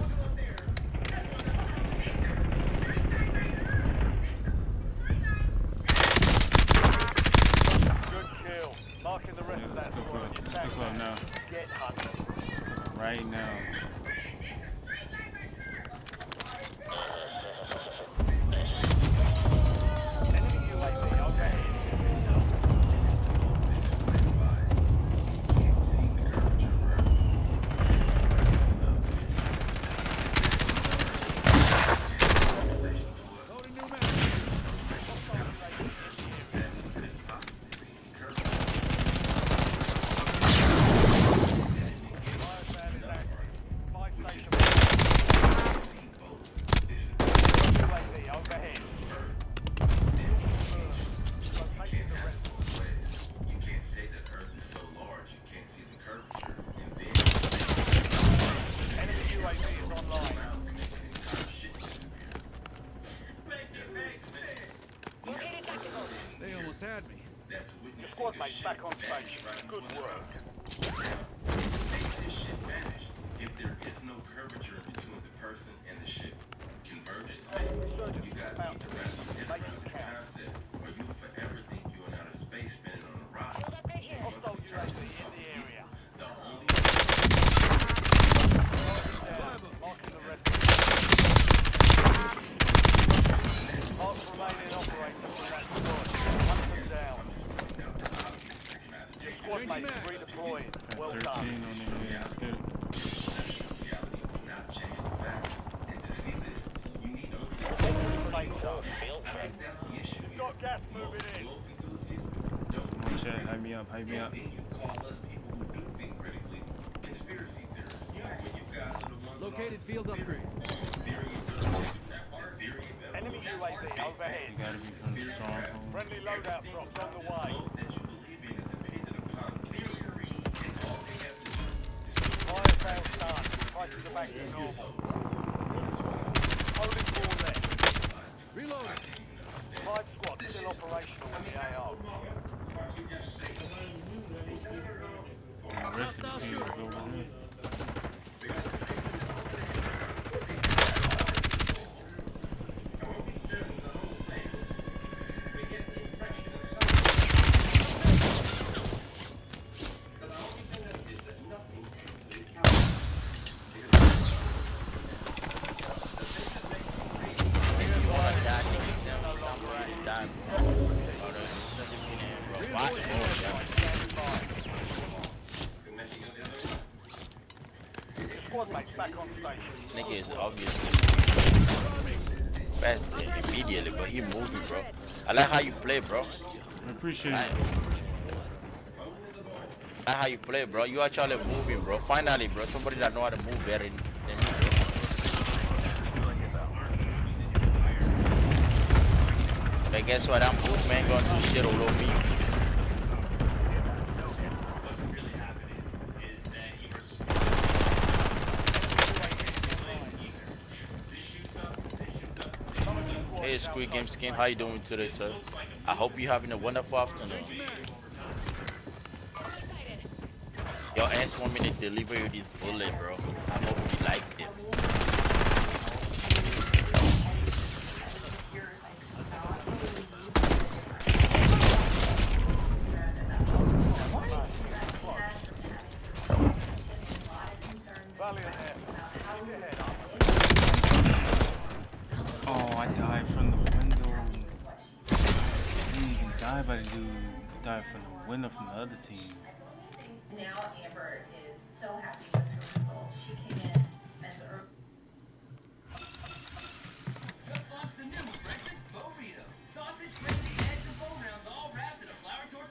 S1: Good kill. Marking the rest of that squad.
S4: Let's go now.
S1: Get hunted.
S4: Right now.
S1: Enemy UAV overhead.
S14: Loading new mags.
S10: You can't say that Earth is so large, you can't see the curvature, and then
S1: Enemy UAV is online.
S14: They almost had me.
S10: That's
S1: Your squad mate's back on station. Good work.
S10: This shit vanish. If there is no curvature between the person and the ship, convergence, you guys need to wrap your head around this concept, or you'll forever think you're in outer space spinning on a rock.
S1: Hostile UAV in the area.
S10: The only
S1: Marking the rest. Marks remaining operators in that squad. Hunt them down. Your squad mate is redeployed. Well
S4: 13
S1: done.
S4: on the head. Let's get it.
S10: not change the facts. And to see this, you need only to
S1: Safe zone.
S10: I think that's the issue here.
S1: Got gas moving in.
S10: Globe enthusiasts don't
S4: Come on, chat. Hype me up. Hype me up.
S10: then you call us people who do think critically conspiracy theorists. When you guys are the ones
S14: Located field upgrade.
S1: Enemy UAV overhead.
S4: You gotta be from the stronghold.
S1: Friendly loadout drops on the way.
S10: that you believe in is dependent upon theory. And all they have to do
S1: Fire sales done. Prices are back to normal. Holding four left.
S14: Reloading.
S1: 5 squads still operational in the AO.
S4: The rest of the team is over here.
S13: It's done, bro. Hold on, send the pin in, bro. Why?
S1: Squad mates back on station.
S13: Nigga is obviously fast immediately, but he moving, bro. I like how you play, bro.
S4: I appreciate it.
S13: I like how you play, bro. You actually moving, bro. Finally, bro. Somebody that know how to move better than me, bro. But guess what? I'm good, man. Going to shit all over me. Hey, Squid Game Skin, how you doing today, sir? I hope you're having a wonderful afternoon. Your ass want me to deliver you this bullet, bro. I hope you like it.
S4: Oh, I died from the window. I didn't even die by the dude. I died from the window from the other team.
S8: Now Amber is so happy with her results. She came in as early.
S15: Just launched the new breakfast burrito. Sausage, gravy, eggs, and bone rounds all wrapped in a flour tortilla.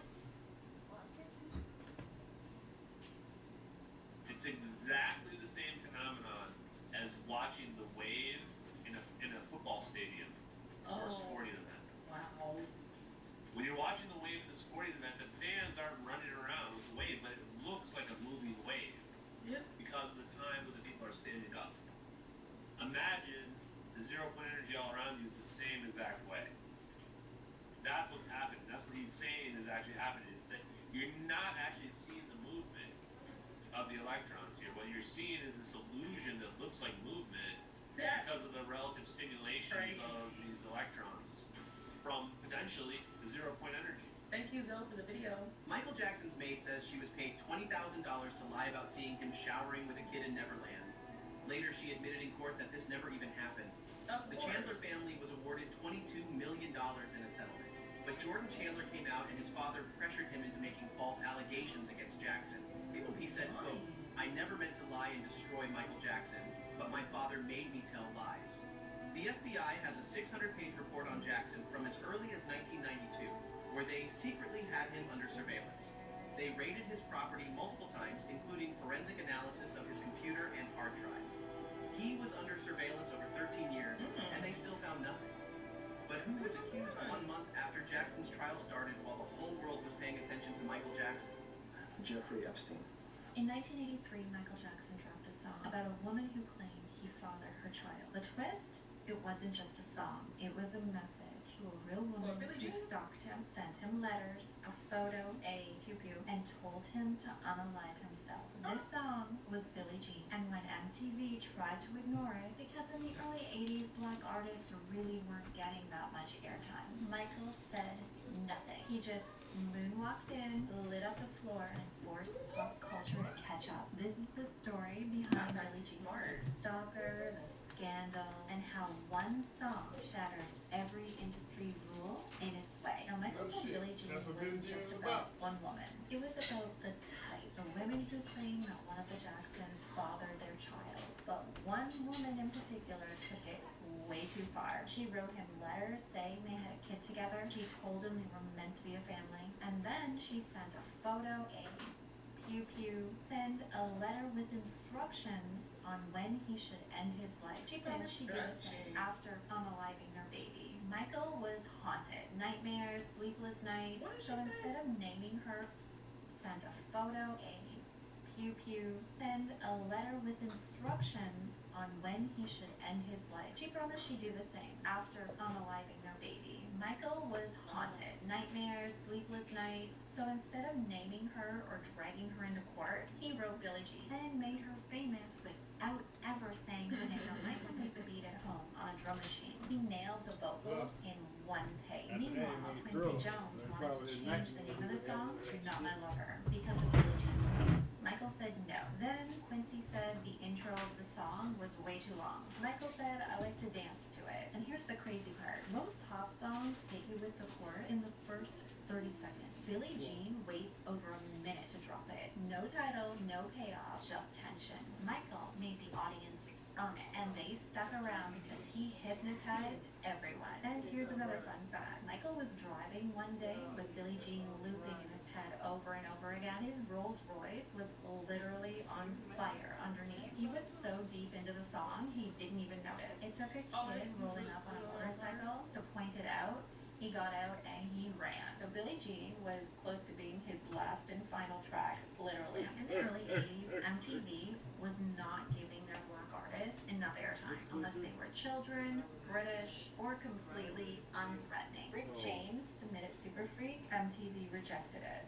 S11: It's exactly the same phenomenon as watching the wave in a football stadium or a sporting event.
S6: Wow.
S11: When you're watching the wave in a sporting event, the fans aren't running around with the wave, but it looks like a moving wave.
S6: Yep.
S11: Because of the time when the people are standing up. Imagine the 0-point energy all around you is the same exact way. That's what's happening. That's what he's saying is actually happening. Is that you're not actually seeing the movement of the electrons here. What you're seeing is this illusion that looks like movement because of the relative stimulations of these electrons from potentially the 0-point energy.
S6: Thank you, Zoe, for the video.
S5: Michael Jackson's maid says she was paid $20,000 to lie about seeing him showering with a kid in Neverland. Later, she admitted in court that this never even happened. The Chandler family was awarded $22 million in a settlement. But Jordan Chandler came out and his father pressured him into making false allegations against Jackson. He said, quote, "I never meant to lie and destroy Michael Jackson, but my father made me tell lies." The FBI has a 600-page report on Jackson from as early as 1992, where they secretly had him under surveillance. They raided his property multiple times, including forensic analysis of his computer and hard drive. He was under surveillance over 13 years, and they still found nothing. But who was accused 1 month after Jackson's trial started while the whole world was paying attention to Michael Jackson?
S16: Jeffrey Epstein.
S8: In 1983, Michael Jackson dropped a song about a woman who claimed he fathered her child. The twist? It wasn't just a song. It was a message to a real woman who stalked him, sent him letters, a photo, a pew-pew, and told him to unalive himself. This song was Billie Jean, and when MTV tried to ignore it, because in the early 80s, black artists really weren't getting that much airtime, Michael said nothing. He just moonwalked in, lit up the floor, and forced pop culture to catch up. This is the story behind Billie Jean. The stalker, the scandal, and how one song shattered every industry rule in its way. Now, Michael said Billie Jean wasn't just about one woman. It was about the type, the women who claimed that one of the Jacksons fathered their child. But one woman in particular took it way too far. She wrote him letters saying they had a kid together. She told him they were meant to be a family. And then she sent a photo, a pew-pew, and a letter with instructions on when he should end his life. She promised she'd do the same after unaliving their baby. Michael was haunted. Nightmares, sleepless nights. So instead of naming her, sent a photo, a pew-pew, and a letter with instructions on when he should end his life. She promised she'd do the same after unaliving their baby. Michael was haunted. Nightmares, sleepless nights. So instead of naming her or dragging her into court, he wrote Billie Jean and made her famous without ever saying her name. Now, Michael made the beat at home on a drum machine. He nailed the vocals in one take. Meanwhile, Quincy Jones wanted to change the name of the song to Not My Lover because of Billie Jean. Michael said no. Then Quincy said the intro of the song was way too long. Michael said, "I like to dance to it." it. And here's the crazy part. Most pop songs hit you with the chorus in the first 30 seconds. Billie Jean waits over a minute to drop it. No title, no payoff, just tension. Michael made the audience earn it, and they stuck around because he hypnotized everyone. And here's another fun fact. Michael was driving one day with Billie Jean looping in his head over and over again. His Rolls Royce was literally on fire underneath. He was so deep into the song, he didn't even notice. It took a kid rolling up on a motorcycle to point it out. He got out and he ran. So Billie Jean was close to being his last and final track, literally. In the early 80s, MTV was not giving their work artists enough airtime unless they were children, British, or completely unthreatening. Rick James submitted Super Freak, MTV rejected it.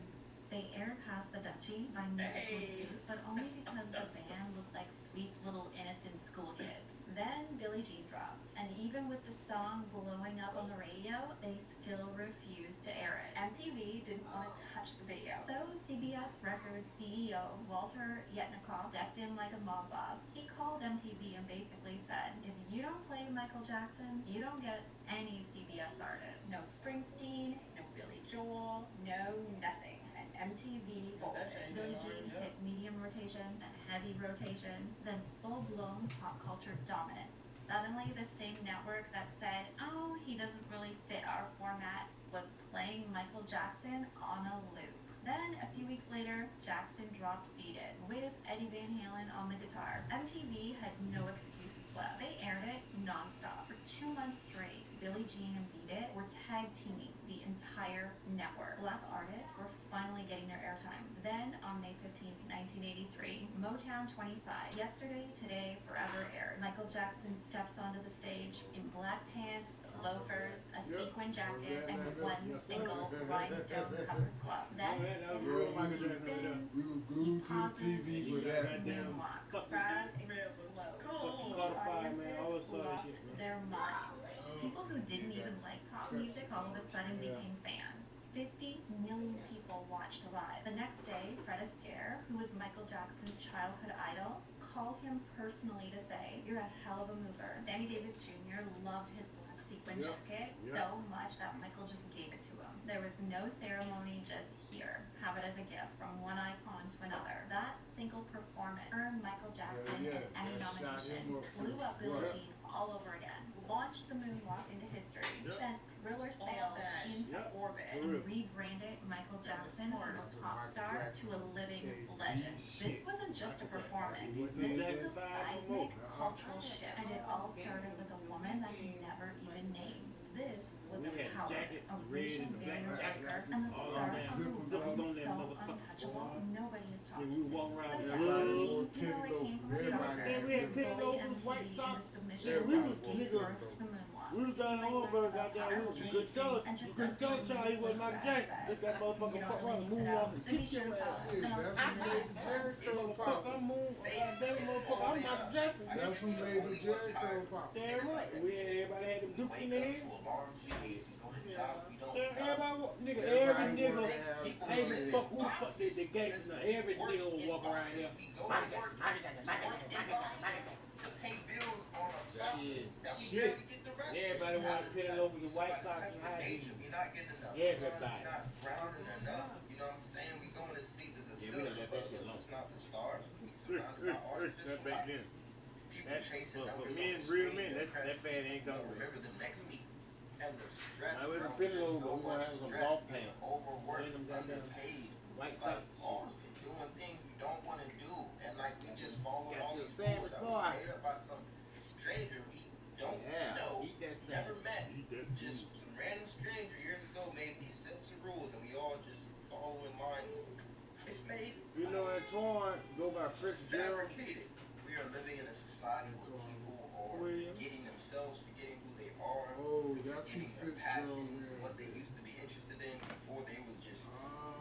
S8: They aired Past the Dutchie by Musical Youth, but only because the band looked like sweet little innocent school kids. Then Billie Jean dropped, and even with the song blowing up on the radio, they still refused to air it. MTV didn't want to touch the video. So CBS Records CEO Walter Yetnikoff decked in like a mob boss. He called MTV and basically said, if you don't play Michael Jackson, you don't get any CBS artist. No Springsteen, no Billy Joel, no nothing. MTV folded. Billie Jean hit medium rotation, then heavy rotation, then full-blown pop culture dominance. Suddenly, the same network that said, oh, he doesn't really fit our format, was playing Michael Jackson on a loop. Then, a few weeks later, Jackson dropped Beat It, with Eddie Van Halen on the guitar. MTV had no excuses left. They aired it non-stop. For 2 months straight, Billie Jean and Beat It were tag-teaming the entire network. Black artists were finally getting their airtime. Then, on May 15th, 1983, Motown 25, Yesterday, Today, Forever aired. Michael Jackson steps onto the stage in black pants, loafers, a sequin jacket, and one single rhinestone-covered club. Then, he spins,
S2: We were glued to the TV with that.
S8: moonwalks, crowds explode. Audiences lost their minds. People who didn't even like pop music all of a sudden became fans. 50 million people watched live. The next day, Fred Astaire, who was Michael Jackson's childhood idol, called him personally to say, you're a hell of a mover. Sammy Davis Jr. loved his black sequin jacket so much that Michael just gave it to him. There was no ceremony, just here. Have it as a gift from one icon to another. That single performance earned Michael Jackson an Emmy nomination, blew up Billie Jean all over again, launched the moonwalk into history, sent Thriller sailed into orbit, and rebranded Michael Jackson from a pop star to a living legend. This wasn't just a performance. This was a seismic cultural shift, and it all started with a woman that he never even named. This was empowered, a racial barrier breaker, and the star of the world so untouchable, nobody is talking about. So yeah, came from the start, bully MTV in the submission of gave birth to the moonwalk.
S7: We was down in Oldberg, goddamn, we was good tell it. You couldn't tell a child he was Michael Jackson. Get that motherfucker fuck around and moonwalk and kick your ass. I made the Jericho pop. I'm motherfucker, I'm Michael Jackson.
S2: That's who made the Jericho pop.
S7: Damn right. Everybody had them dukes in their head. Nigga, every nigga, hey, fuck who fuck the gangsters now. Every nigga will walk around here.
S9: To pay bills on a platform that we
S7: Shit.
S9: barely get the rest
S7: Everybody
S9: of.
S7: want to pin it over the White Sox and high heels.
S9: We're not getting enough.
S7: Everybody.
S9: We're not grounded enough. You know what I'm saying? We going to sleep as a silver, but it's not the stars. We surrounded by artificial lights. People chasing
S7: for
S9: numbers
S7: men,
S9: on the
S7: real
S9: screen.
S7: men,
S9: They're
S7: that
S9: pressed.
S7: bad ain't gonna
S9: We'll remember them next week. And the stress,
S7: I
S9: bro.
S7: wouldn't pin it
S9: There's
S7: over,
S9: so
S7: we're gonna
S9: much
S7: have some
S9: stress,
S7: golf
S9: being
S7: pants.
S9: overworked,
S7: Them goddamn
S9: underpaid,
S7: White
S9: like
S7: Sox.
S9: all of it, doing things we don't want to do, and like we just following
S7: Got
S9: all
S7: your
S9: these rules that was
S7: sandwich,
S9: made up by some stranger we don't know,
S7: eat that
S9: never
S7: sandwich.
S9: met,
S7: Eat that
S9: just some random stranger years ago made these sets of rules, and we all just follow in line. It's made.
S7: You know, Antoine go by Fitzgerald.
S9: Fabricated. We are living in a society where people are forgetting themselves, forgetting who they are, forgetting their passions, and what they used to be interested in before they was just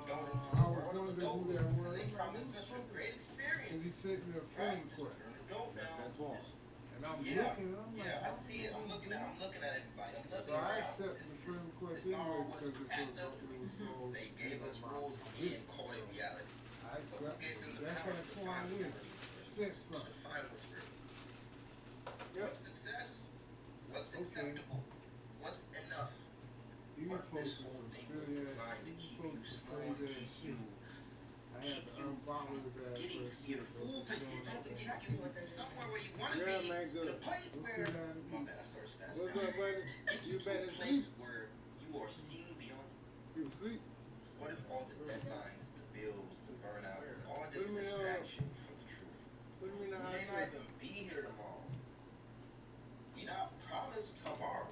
S9: going into the world of adulthood. Because they promised such a great experience.
S2: He sent me a friend request.
S9: You're an adult now.
S2: And I'm looking, I'm like,
S9: I see it. I'm looking at everybody. I'm looking
S2: so I
S9: around.
S2: accepted the friend request
S9: It's not all
S2: anyway
S9: what it's
S2: because
S9: cracked up to be. They gave us rules and called it reality.
S2: I accepted it. That's Antoine Wynn. Said
S9: To
S2: something.
S9: define what's real. What's success? What's acceptable? What's enough?
S2: You
S9: What
S2: supposed
S9: this
S2: to
S9: whole thing
S2: silly
S9: was
S2: ass
S9: designed to
S2: shit. You
S9: keep you
S2: supposed to
S9: small,
S2: play
S9: to
S2: that
S9: keep you,
S2: shit. I had to unfollow his ass
S9: getting
S2: for
S9: to your full potential, to get you somewhere where you want to
S7: Yeah,
S9: be,
S7: man, good.
S9: to a place
S2: We'll
S9: where,
S2: sit down and
S9: my
S2: eat.
S9: bad, I started spazzing
S7: What's
S9: out.
S7: up, buddy?
S9: Get
S7: You
S9: you to
S7: better
S9: a place
S7: sleep.
S9: where you are seen beyond.
S2: You sleep?
S9: What if all the deadlines, the bills, the burnout is all
S7: Put
S9: just
S7: me on.
S9: distraction from the truth?
S7: Put me in
S9: You
S7: the
S9: may
S7: hot
S9: not
S7: tub.
S9: even be here tomorrow. You're not promised tomorrow.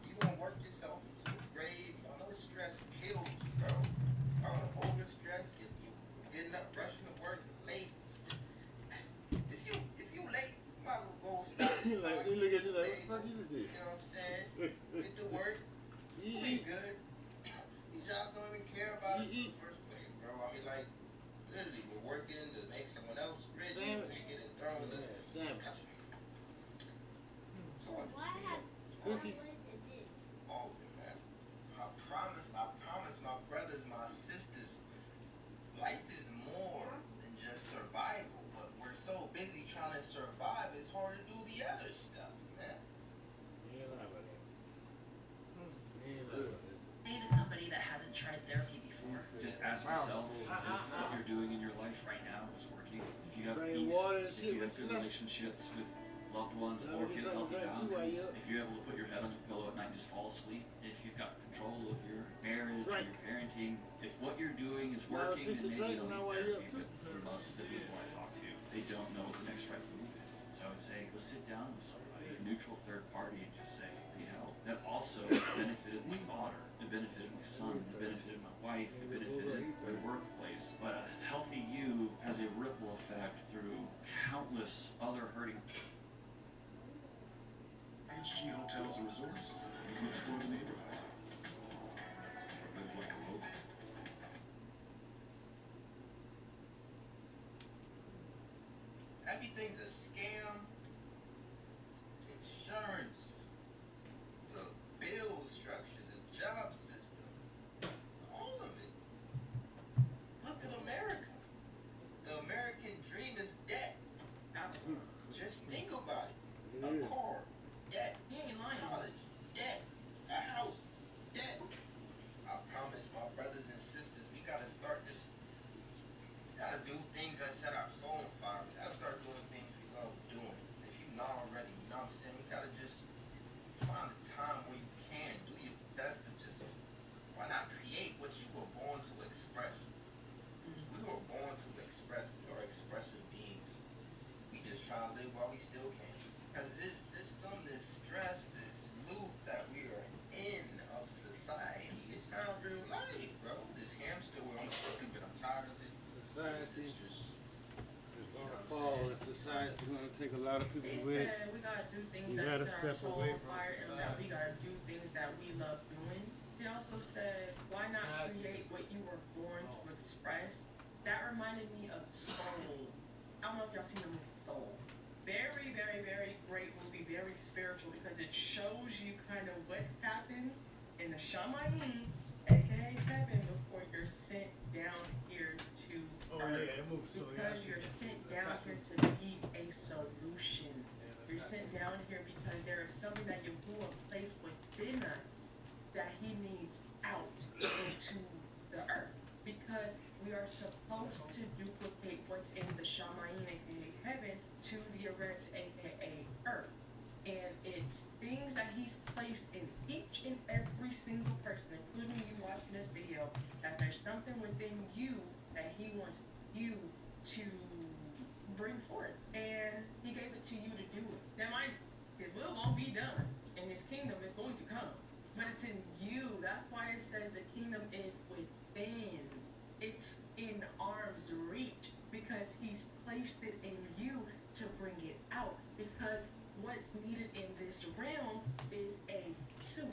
S9: You gonna work yourself into a grave. I know stress kills, bro. I don't overstress. You getting up, rushing to work, late. If you late, you might as well go stop.
S7: You look at you like, what the fuck you did?
S9: You know what I'm saying? Get to work. You ain't good. These jobs don't even care about us in the first place, bro. I mean, like, literally, we're working to make someone else rich and we're getting thrown the so understand all of it, man. I promise my brothers, my sisters, life is more than just survival. But we're so busy trying to survive, it's hard to do the other stuff, man.
S6: Say to somebody that hasn't tried therapy before.
S11: Just ask yourself if what you're doing in your life right now is working. If you have
S7: Bring
S11: peace,
S7: water and
S11: if
S7: shit
S11: you have
S7: with
S11: good
S7: you.
S11: relationships with loved ones,
S7: Now
S11: or
S7: we
S11: if you
S7: get
S11: have healthy
S7: something to drink too while
S11: boundaries,
S7: you're up.
S11: if you're able to put your head on your pillow at night and just fall asleep, if you've got control of your marriage, or
S7: Drink.
S11: your parenting, if what you're doing is
S7: Now
S11: working,
S7: fix the
S11: then maybe
S7: drink
S11: you'll
S7: now
S11: need
S7: while you're up
S11: therapy.
S7: too.
S11: But for most of the people I talk to, they don't know what the next right move is. So I would say go sit down with somebody, a neutral third party, and just say, you know, that also benefited my daughter, it benefited my son, it benefited my wife, it benefited my workplace. But a healthy you has a ripple effect through countless other hurting.
S10: HG Hotels and Resorts. You can explore the neighborhood or live like a local.
S9: Everything's a scam. Insurance, the bill structure, the job system, all of it. Look at America. The American dream is debt. Just think about it. A car, debt.
S6: He ain't lying.
S9: College, debt. A house, debt. I promise my brothers and sisters, we gotta start this. Gotta do things that set our soul on fire. We gotta start doing things we love doing. If you're not already, you know what I'm saying? We gotta just find a time where you can do your best to just, why not create what you were born to express? We were born to express. We are expressive beings. We just try to live while we still can. Because this system, this stress, this loop that we are in of society, it's not real life, bro. This hamster wheel, I'm sick of it. I'm tired of it.
S7: Society
S9: It's just,
S7: is gonna fall. Society's gonna take a lot of people
S6: They
S7: with it.
S6: said we gotta do things
S7: You
S6: that
S7: gotta
S6: set our
S7: step
S6: soul
S7: away
S6: on
S7: from
S6: fire and that we gotta do things that we love doing. They also said, why not create what you were born to express? That reminded me of Soul. I don't know if y'all seen the movie Soul. Very, very, very great movie, very spiritual because it shows you kind of what happens in the Shaman, aka heaven, before you're sent down here to earth.
S7: That movie.
S6: Because you're sent down here to be a solution. You're sent down here because there is something that Yahuwah placed within us that he needs out into the earth. Because we are supposed to duplicate what's in the Shamayim, aka heaven, to the Eretz, aka earth. And it's things that he's placed in each and every single person, including you watching this video, that there's something within you that he wants you to bring forth. And he gave it to you to do it. Now his will won't be done, and his kingdom is going to come. But it's in you. That's why it says the kingdom is within. It's in arm's reach because he's placed it in you to bring it out. Because what's needed in this realm is a suit.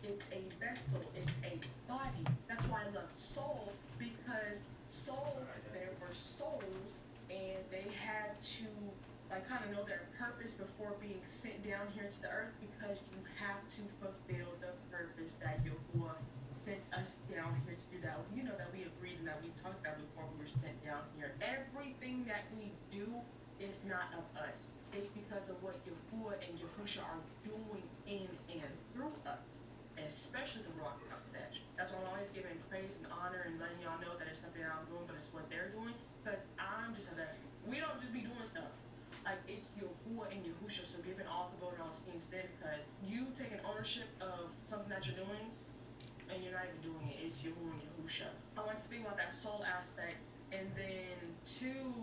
S6: It's a vessel. It's a body. That's why I love Soul, because Soul, there were souls and they had to kind of know their purpose before being sent down here to the earth, because you have to fulfill the purpose that Yahuwah sent us down here to do. That you know that we agreed and that we talked about before we were sent down here. Everything that we do is not of us. it's because of what Yahuwah and Yahusha are doing in and through us, especially the Ruach HaKodesh. That's why I'm always giving praise and honor and letting y'all know that it's something that I'm doing, but it's what they're doing, because I'm just a vessel. We don't just be doing stuff. Like, it's Yahuwah and Yahusha, so giving all the glory and all the esteem to them, because you taking ownership of something that you're doing, and you're not even doing it, it's Yahuwah and Yahusha. I want to speak about that soul aspect, and then two,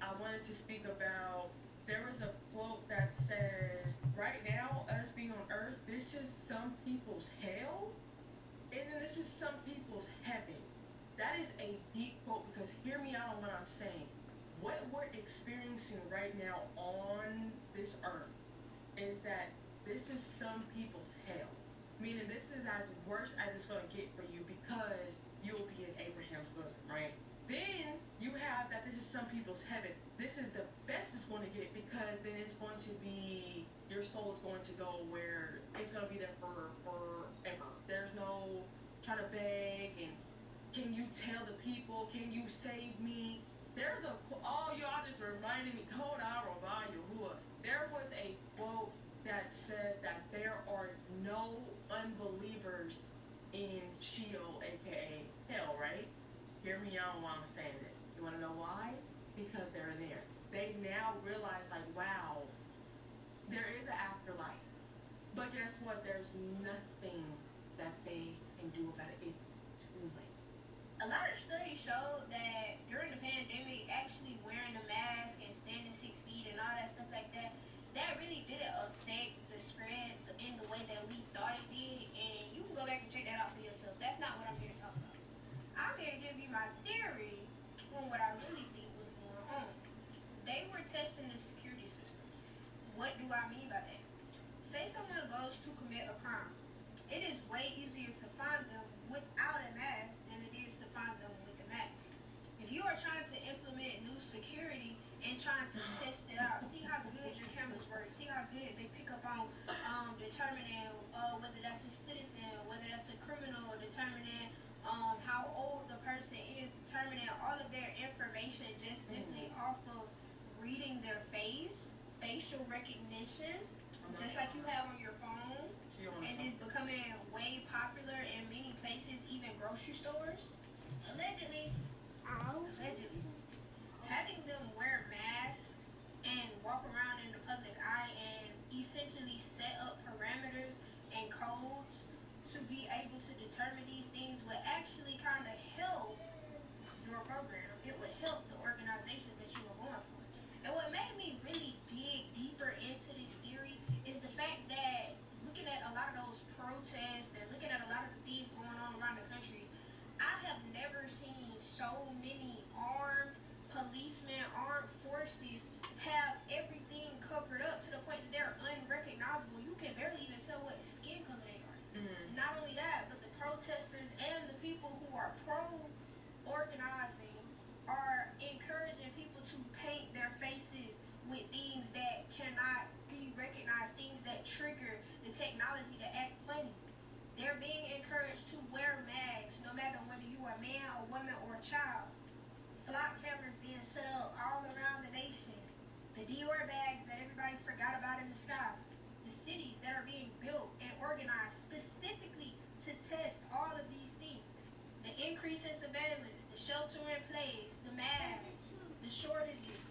S6: I wanted to speak about, there was a quote that says, right now, us being on earth, this is some people's hell, and then this is some people's heaven. That is a deep quote, because hear me out on what I'm saying. What we're experiencing right now on this earth is that this is some people's hell. Meaning this is as worse as it's going to get for you, because you'll be in Abraham's bosom, right? Then you have that this is some people's heaven. This is the best it's going to get, because then it's going to be, your soul is going to go where it's going to be there forever. There's no trying to beg and can you tell the people, can you save me? There's a, oh, y'all just reminded me, told our Rabbi Yahuwah, there was a quote that said that there are no unbelievers in Sheol, aka hell, right? Hear me out while I'm saying this. You want to know why? Because they're there. They now realize, like, wow, there is an afterlife. But guess what? There's nothing that they can do about it. It's too late.
S16: A lot of studies show that during the pandemic, actually wearing a mask and standing 6 feet and all that stuff like that, that really didn't affect the spread in the way that we thought it did. And you can go back and check that out for yourself. That's not what I'm here to talk about. I'm here to give you my theory on what I really think was going on. They were testing the security systems. What do I mean by that? Say someone goes to commit a crime. It is way easier to find them without a mask than it is to find them with a mask. If you are trying to implement new security and trying to test it out, see how good your cameras work, see how good they pick up on determining whether that's a citizen, whether that's a criminal, determining how old the person is, determining all of their information just simply off of reading their face, facial recognition, just like you have on your phone. And it's becoming way popular in many places, even grocery stores. Allegedly, having them wear masks and walk around in the public eye and essentially set up parameters and codes to be able to determine these things would actually kind of help your program. It would help the organizations that you were going for. And what made me really dig deeper into this theory is the fact that looking at a lot of those protests and looking at a lot of the things going on around the countries, I have never seen so many armed policemen, armed forces have everything covered up to the point that they're unrecognizable. You can barely even tell what skin color they are. Not only that, but the protesters and the people who are pro-organizing are encouraging people to paint their faces with things that cannot be recognized, things that trigger the technology to act funny. They're being encouraged to wear masks no matter whether you are a man, a woman, or a child. Flock cameras being set up all around the nation. The Dior bags that everybody forgot about in the sky. The cities that are being built and organized specifically to test all of these things. The increase in surveillance, the shelter in place, the masks, the shortages,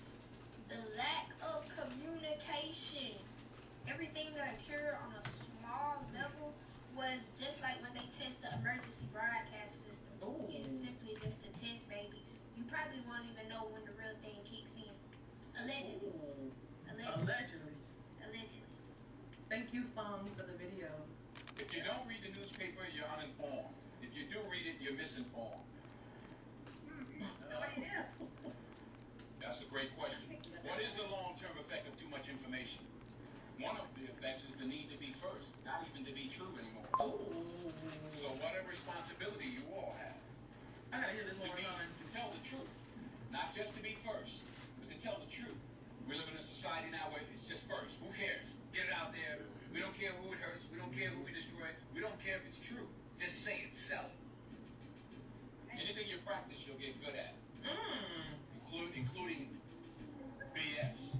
S16: the lack of communication. Everything that occurred on a small level was just like when they test the emergency broadcast system. It's simply just a test, baby. You probably won't even know when the real thing kicks in. Allegedly. Allegedly.
S6: Thank you, Fong, for the videos.
S17: If you don't read the newspaper, you're uninformed. If you do read it, you're misinformed.
S16: What do you do?
S17: That's a great question. What is the long-term effect of too much information? One of the effects is the need to be first, not even to be true anymore. So what a responsibility you all have.
S6: I gotta hear this one more time.
S17: To tell the truth. Not just to be first, but to tell the truth. We live in a society now where it's just first. Who cares? Get it out there. We don't care who it hurts. We don't care who we destroy. We don't care if it's true. Just say it. Sell it. Anything you practice, you'll get good at. Including BS.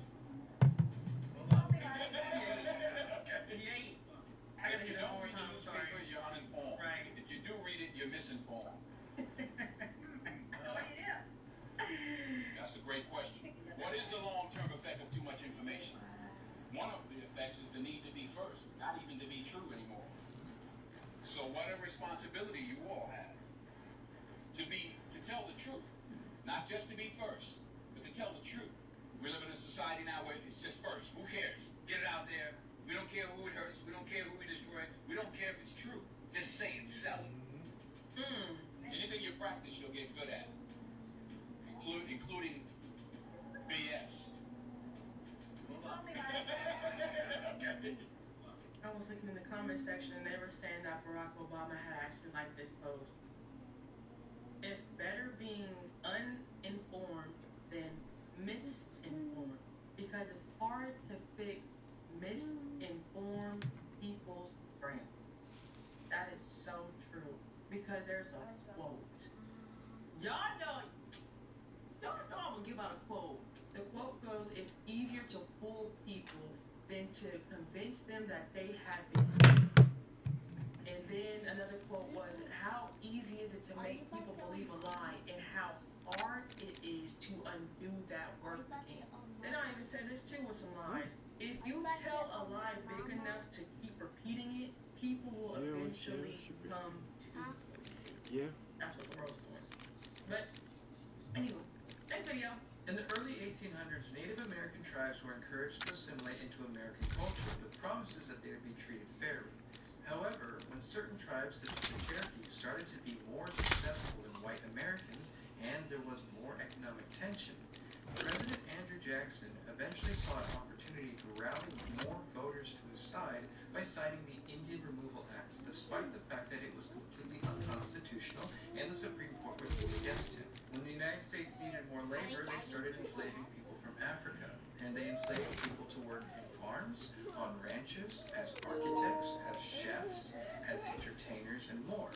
S17: infections the need to be first, not even to be true anymore. So what a responsibility you all have. To tell the truth. Not just to be first, but to tell the truth. We live in a society now where it's just first. Who cares? Get it out there. We don't care who it hurts. We don't care who we destroy. We don't care if it's true. Just say it, sell it. Anything you practice, you'll get good at. Including BS.
S6: I was looking in the comment section and they were saying that Barack Obama had actually liked this post. It's better being uninformed than misinformed because it's hard to fix misinformed people's brain. That is so true because there's a quote. Y'all know I'm gonna give out a quote. The quote goes, "It's easier to fool people than to convince them that they have it." And then another quote was, "How easy is it to make people believe a lie and how hard it is to undo that work again." Then I even said this too with some lies. If you tell a lie big enough to keep repeating it, people will eventually come to.
S4: Yeah.
S6: That's what the world's doing. But anyway, next video.
S15: In the early 1800s, Native American tribes were encouraged to assimilate into American culture with promises that they would be treated fairly. However, when certain tribes such as the Cherokee started to be more successful than white Americans and there was more economic tension, President Andrew Jackson eventually saw an opportunity to rally more voters to his side by signing the Indian Removal Act, despite the fact that it was completely unconstitutional and the Supreme Court would rule against him. When the United States needed more labor, they started enslaving people from Africa, and they enslaved people to work in farms, on ranches, as architects, as chefs, as entertainers, and more.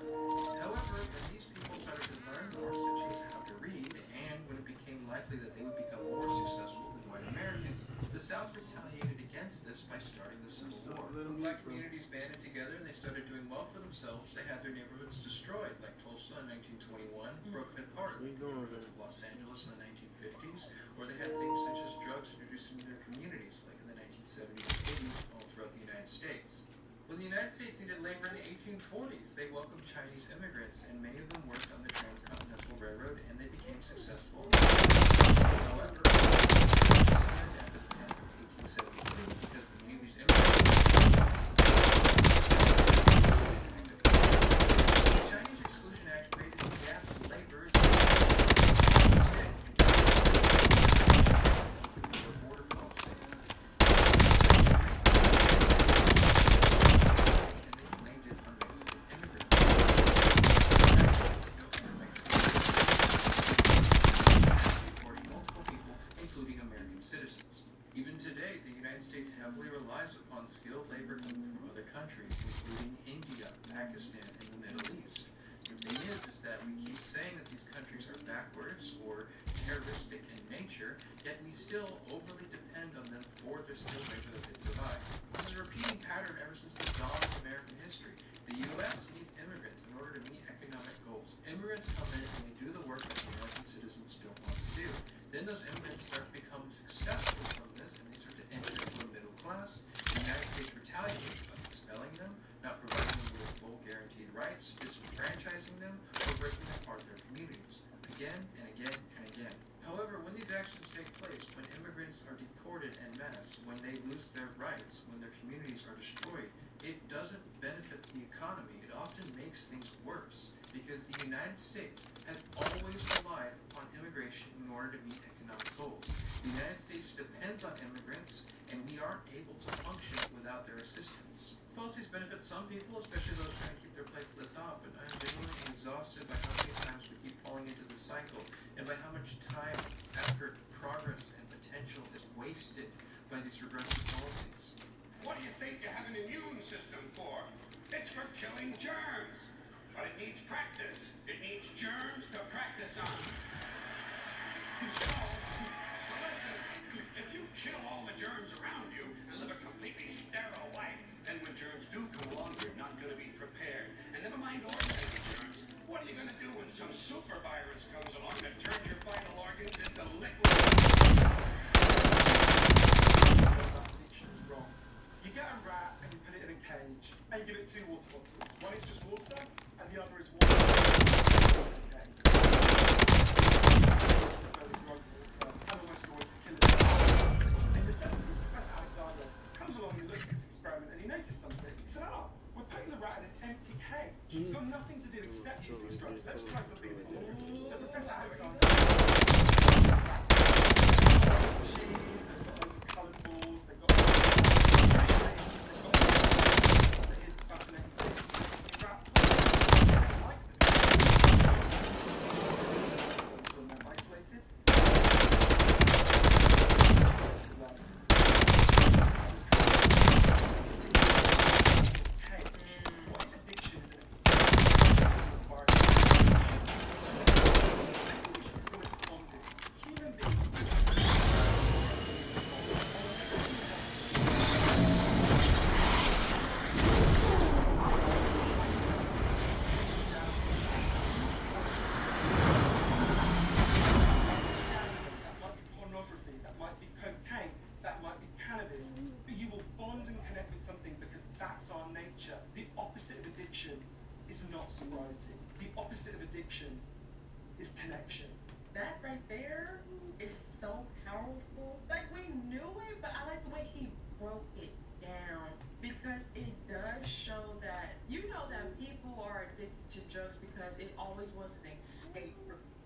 S15: However, when these people started to learn more, such as how to read, and when it became likely that they would become more successful than white Americans, the South retaliated against this by starting the Civil War. When black communities banded together and they started doing well for themselves, they had their neighborhoods destroyed, like Tulsa in 1921, broken apart, like the neighborhoods of Los Angeles in the 1950s, or they had things such as drugs introduced into their communities, like in the 1970s and 80s, all throughout the United States. When the United States needed labor in the 1840s, they welcomed Chinese immigrants, and many of them worked on the Transcontinental Railroad, and they became successful. However, after the end of 1872, because many of these immigrants, the Chinese Exclusion Act created a gap in labor. Border policy. Including American citizens. Even today, the United States heavily relies upon skilled labor coming from other countries, including India, Pakistan, and the Middle East. The thing is that we keep saying that these countries are backwards or terroristic in nature, yet we still overly depend on them for their skilled labor that they provide. This is a repeating pattern ever since the dawn of American history. The U.S. needs immigrants in order to meet economic goals. Immigrants come in and they do the work that the American citizens don't want to do. Then those immigrants start becoming successful from this, and they start to enter into a middle class. The United States retaliates by expelling them, not providing them with full guaranteed rights, disenfranchising them, or breaking apart their communities, again and again and again. However, when these actions take place, when immigrants are deported en masse, when they lose their rights, when their communities are destroyed, it doesn't benefit the economy. It often makes things worse, because the United States has always relied upon immigration in order to meet economic goals. The United States depends on immigrants, and we aren't able to function without their assistance. Policies benefit some people, especially those trying to keep their place at the top, but I'm genuinely exhausted by how many times we keep falling into the cycle, and by how much time, effort, progress, and potential is wasted by these regressive policies.
S17: What do you think you have an immune system for? It's for killing germs. But it needs practice. It needs germs to practice on. So listen, if you kill all the germs around you and live a completely sterile life, then when germs do come along, you're not going to be prepared. And never mind ordinary germs. What are you going to do when some super virus comes along that turns your vital organs into liquid?
S15: two water bottles. One is just water, and the other is water. Okay. Drug water, and almost always the killer. In the 70s, Professor Alexander comes along and looks at this experiment, and he noticed something. He said, we're putting the rat in an empty cage. It's got nothing to do except use these drugs. Let's try something new. So Professor Alexander is connection.
S6: That right there is so powerful. Like, we knew it, but I like the way he broke it down, because it does show that, you know, that people are addicted to drugs because it always was an escape.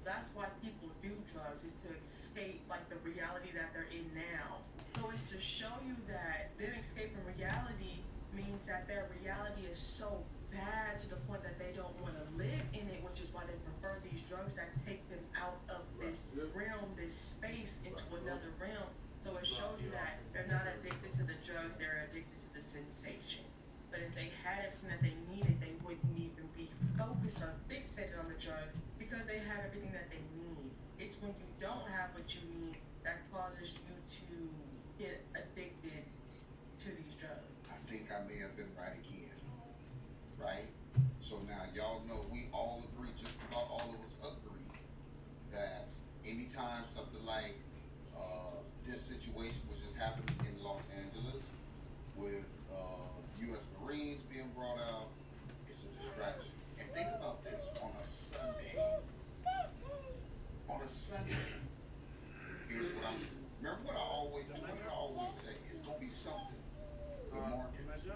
S6: That's why people do drugs, is to escape like the reality that they're in now. So it's to show you that them escaping reality means that their reality is so bad to the point that they don't want to live in it, which is why they prefer these drugs that take them out of this realm, this space, into another realm. So it shows you that they're not addicted to the drugs, they're addicted to the sensation. But if they had everything that they needed, they wouldn't even be focused or fixated on the drugs, because they have everything that they need. It's when you don't have what you need that causes you to get addicted to these drugs.
S9: I think I may have been right again. Right? So now y'all know we all agree, just about all of us agree, that anytime something like this situation which is happening in Los Angeles with U.S. Marines being brought out, it's a distraction. And think about this, on a Sunday, here's what remember what I always say, it's gonna be something with markets.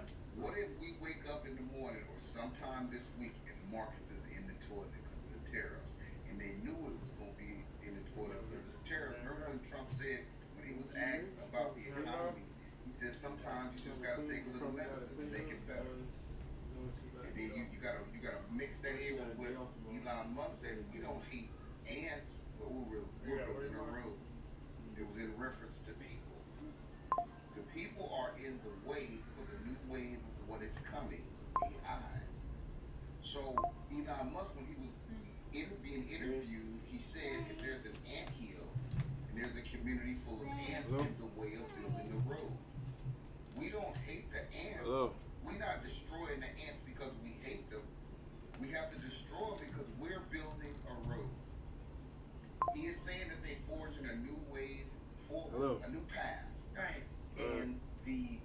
S9: What if we wake up in the morning or sometime this week and markets is in the toilet because of the tariffs, and they knew it was going to be in the toilet because of the tariffs? Remember when Trump said, when he was asked about the economy, he said sometimes you just got to take a little medicine to make it better. And then you gotta mix that in with what Elon Musk said. We don't hate ants, but we're building a road. It was in reference to people. The people are in the way for the new wave of what is coming, AI. So Elon Musk, when he was being interviewed, he said if there's an anthill and there's a community full of ants in the way of building the road. We don't hate the ants. We're not destroying the ants because we hate them. We have to destroy them because we're building a road. He is saying that they're forging a new wave forward, a new path.
S6: Right.
S9: And the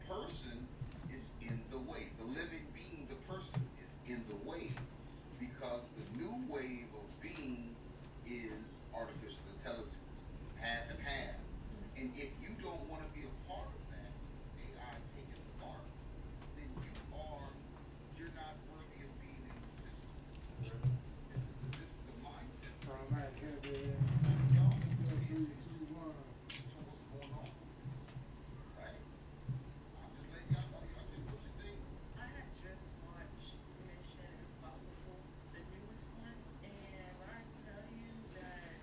S9: person is in the way. The living being, the person, is in the way, because the new wave of being is artificial intelligence, half and half. And if you don't want to be a part of that, AI taking the mark, then you're not worthy of being in the system. This is the mindset. Y'all pay attention to what's going on. Right? I'm just letting y'all know. Y'all tell me what you think.
S6: I had just watched Mission Impossible, the newest one, and when I tell you that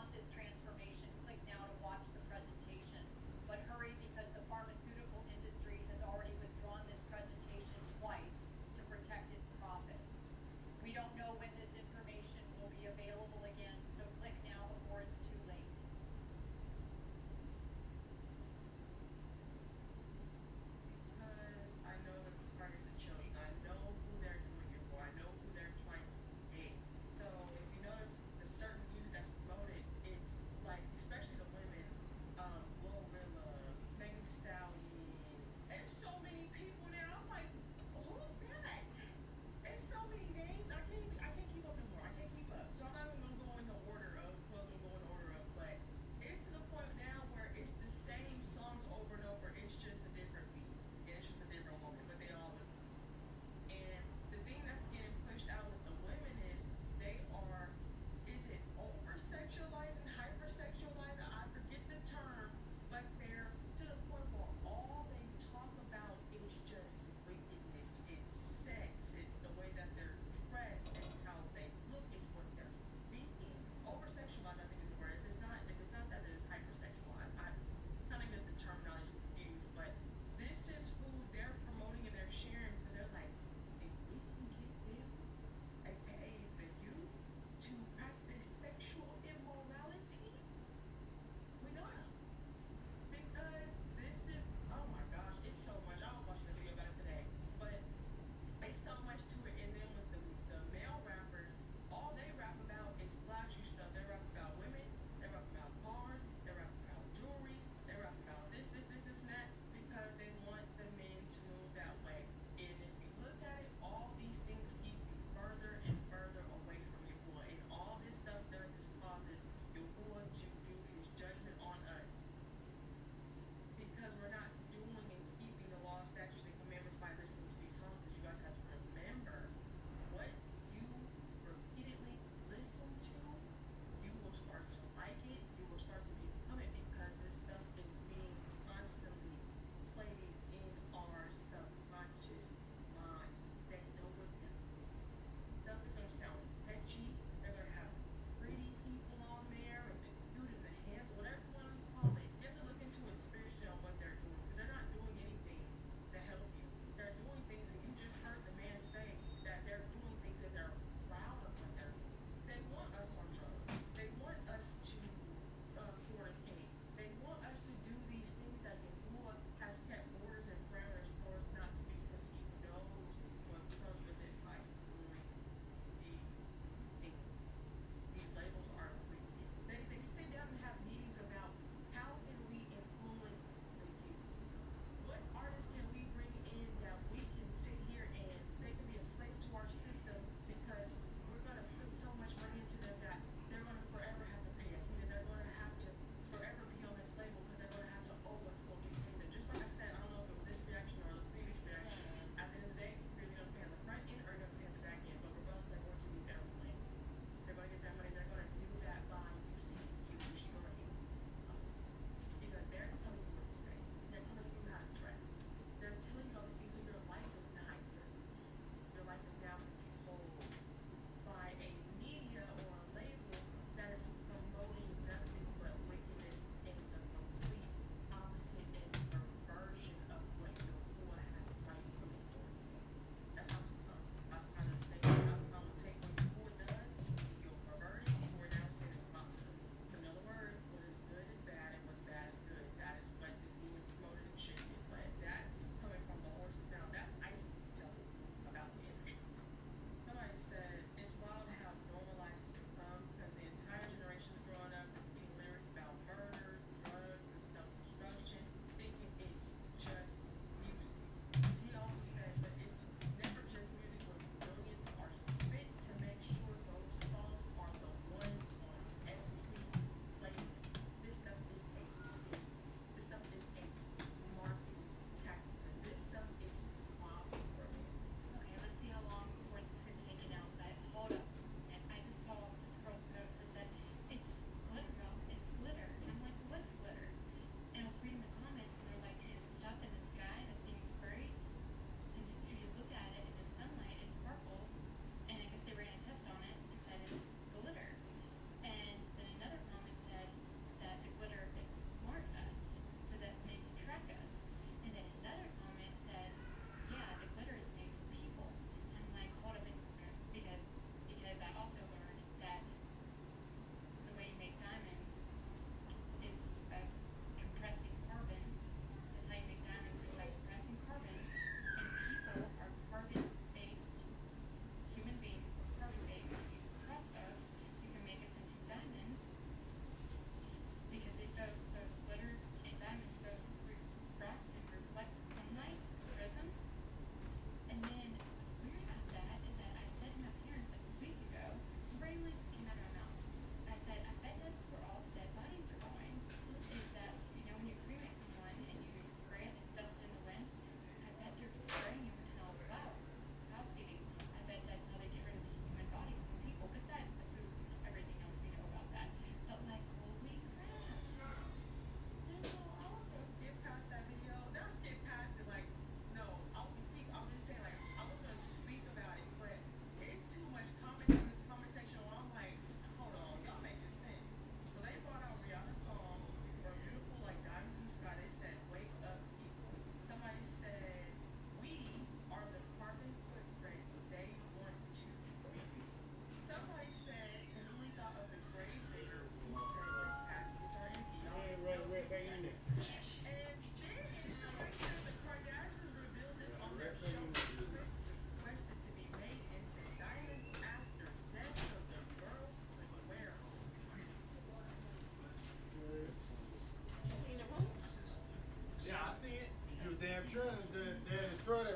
S8: want this transformation, click now to watch the presentation. But hurry because the pharmaceutical industry has already withdrawn this presentation twice to protect its profits. We don't know when this information will be available again, so click now before it's too late.
S6: Because I know that the targets are children. I know who they're doing it for. I know who they're trying to hit. So if you notice the certain music that's promoted, it's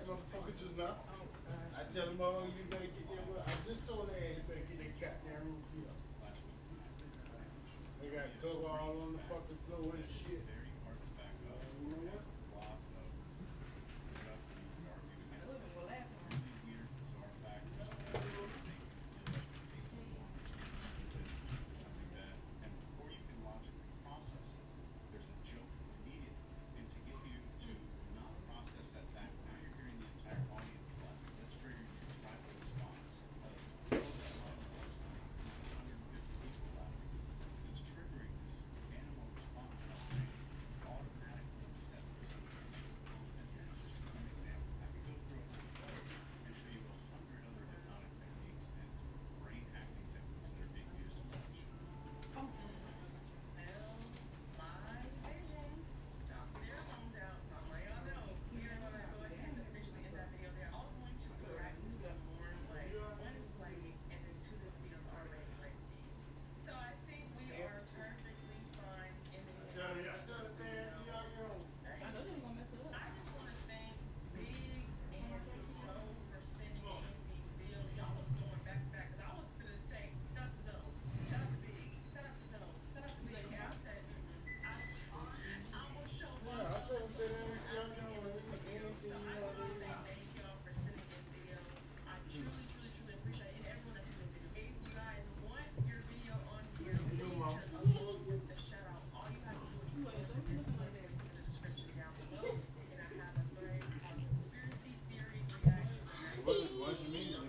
S7: motherfucker just now. I tell them all you better get their I just told her you better get their goddamn room key up. They got cover all on the fucking floor and shit. You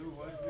S7: know what?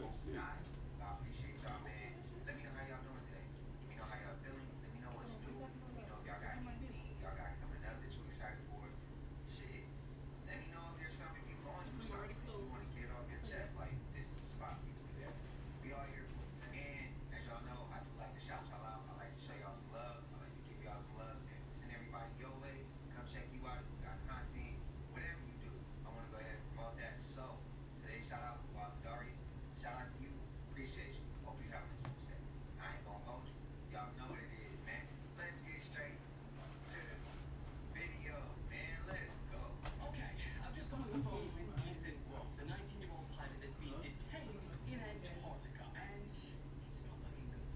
S9: I appreciate y'all, man. Let me know how y'all doing today. Let me know how y'all feeling. Let me know what's new. Let me know if y'all got anything y'all got coming up that you excited for. Shit. Let me know if there's something you going through, something you want to get off your chest. Like, this is the spot for you to do that. We all here for it. And as y'all know, I do like to shout y'all out. I like to show y'all some love. I like to give y'all some love. Send everybody your way. Come check you out. You got content. Whatever you do, I want to go ahead and promote that. So, today's shout out to Daria. Shout out to you. Appreciate you. Hope you having a super set. I ain't gonna hold you. Y'all know what it is, man. Let's get straight to the video, man. Let's go.
S18: Okay, I'm just on the phone with Ethan Wolf, the 19-year-old pilot that's being detained in Antarctica, and it's not looking good.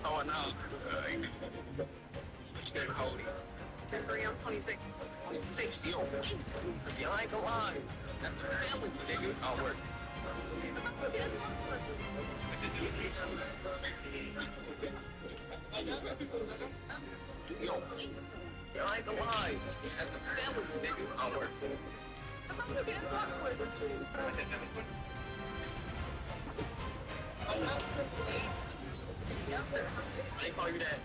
S3: Oh, no. I'm 26. 26, yo. You ain't gonna lie. That's the family, nigga. I'll work. Yo, I ain't gonna lie. That's a family, nigga. I'll work. I ain't call you that.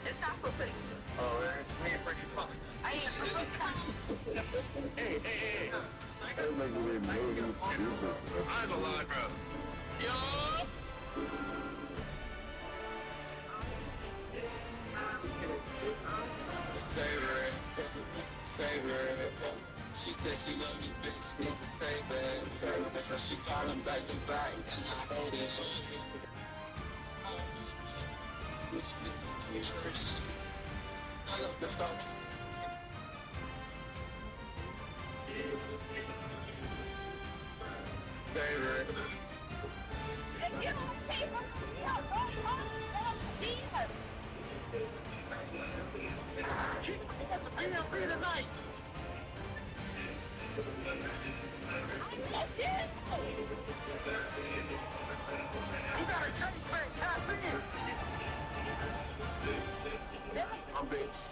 S3: It's not for putting. Oh, man, for you fucking. I ain't for Hey. I ain't gonna lie, bro. Yo! Save her. She said she love me, bitch, need to save her. She calling back to back, and I hate it. I love the fuck. Save her. I'm not free tonight. You got a train back, tap in. I'm bitch.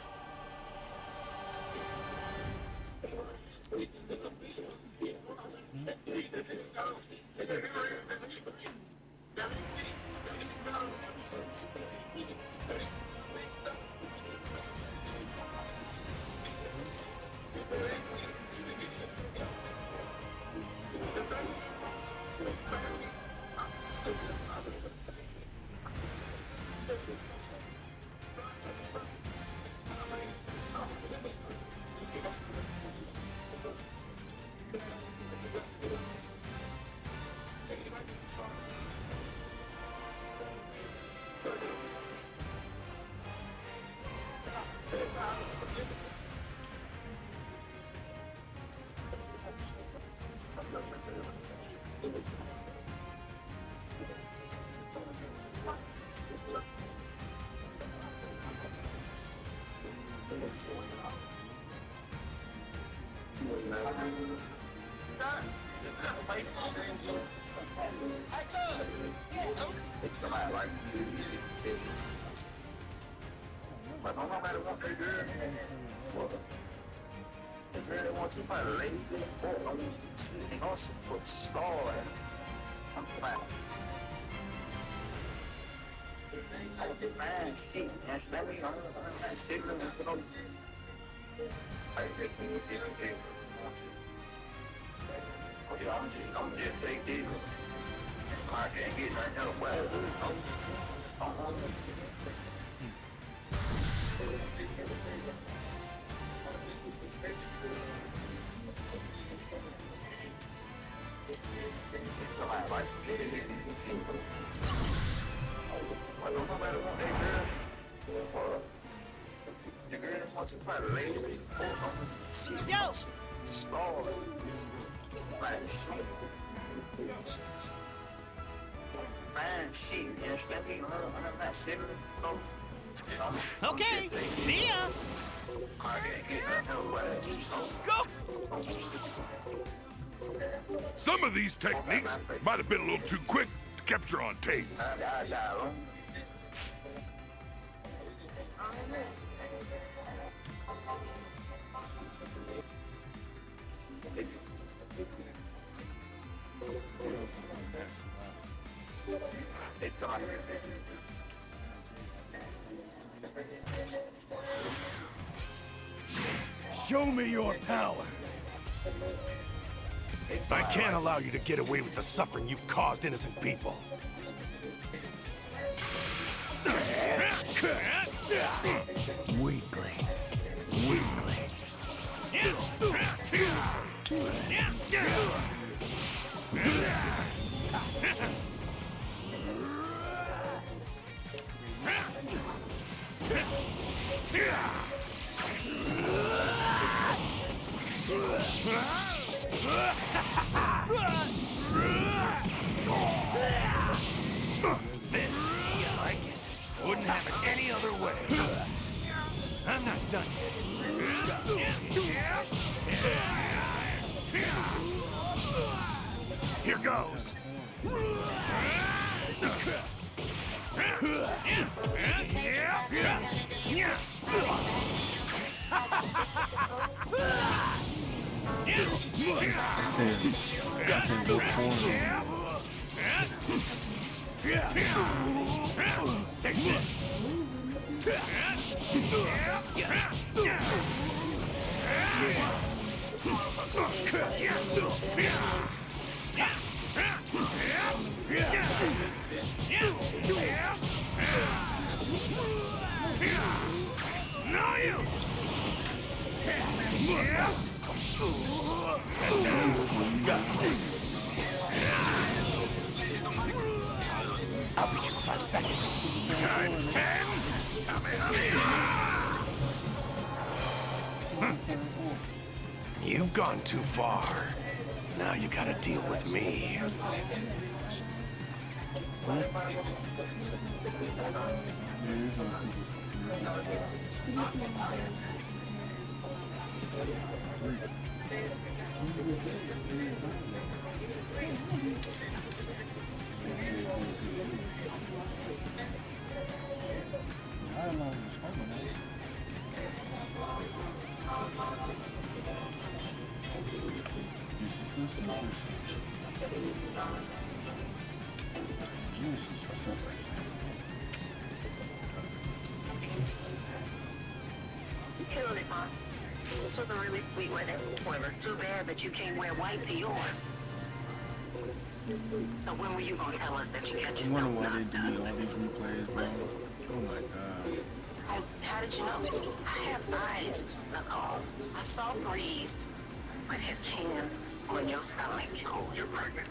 S3: Somebody likes me. But no matter what they do, the girl that wants to fight lazy, and also put star. I'm fast. I get mad, shit, and snap me on that shit, and put on. I get things in the jail. Okay, I'm just take this. I can't get nothing else. Well, somebody likes me. No matter what they do, the girl wants to fight lazy. Yo! Star. Like, man, shit, yes, let me I'm not sitting.
S14: Okay, see ya!
S3: I can't get nothing away.
S14: Go!
S19: Some of these techniques might have been a little too quick to capture on tape.
S3: It's on.
S19: Show me your power. I can't allow you to get away with the suffering you've caused innocent people. Weakling. Take this. No use. I'll beat you in 5 seconds. Times 10. You've gone too far. Now you gotta deal with me.
S3: You killed it, Mom. This was a really sweet wedding. Well, it's too bad that you can't wear white to yours. So when were you gonna tell us that you got
S4: I
S3: yourself
S4: wonder why they
S3: knocked
S4: do
S3: up?
S4: all these replays, bro. Oh my god.
S3: How did you know? I have eyes, Nicole. I saw Breeze with his hand on your stomach.
S19: Oh, you're pregnant.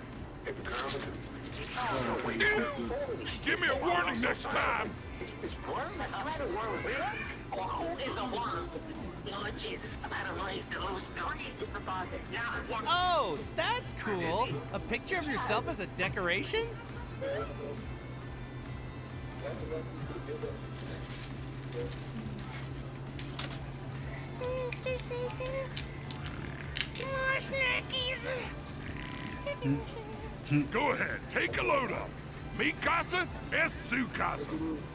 S19: Give me a warning next time.
S3: Is worm? Are that a worm ripped? Or who is a worm? Lord Jesus, I don't raise the loose. Breeze is the father, not a worm.
S20: Oh, that's cool. A picture of yourself as a decoration?
S19: Mr. Satan. More snackies. Go ahead, take a load off. Mi casa es su casa.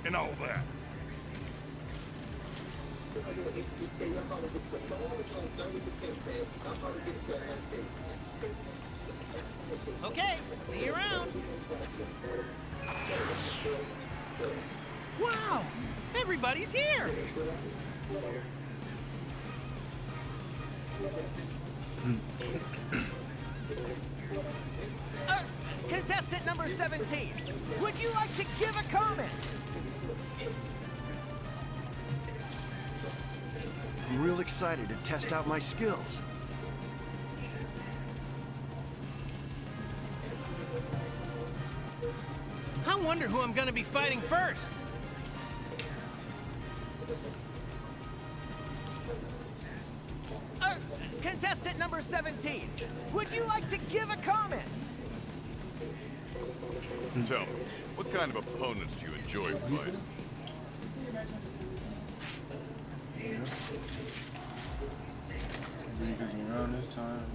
S19: And all that.
S20: Okay, see you around. Wow, everybody's here. Contestant number 17, would you like to give a comment?
S21: I'm real excited to test out my skills.
S20: I wonder who I'm gonna be fighting first. Contestant number 17, would you like to give a comment?
S19: Tell me, what kind of opponents do you enjoy fighting?
S4: Around this time.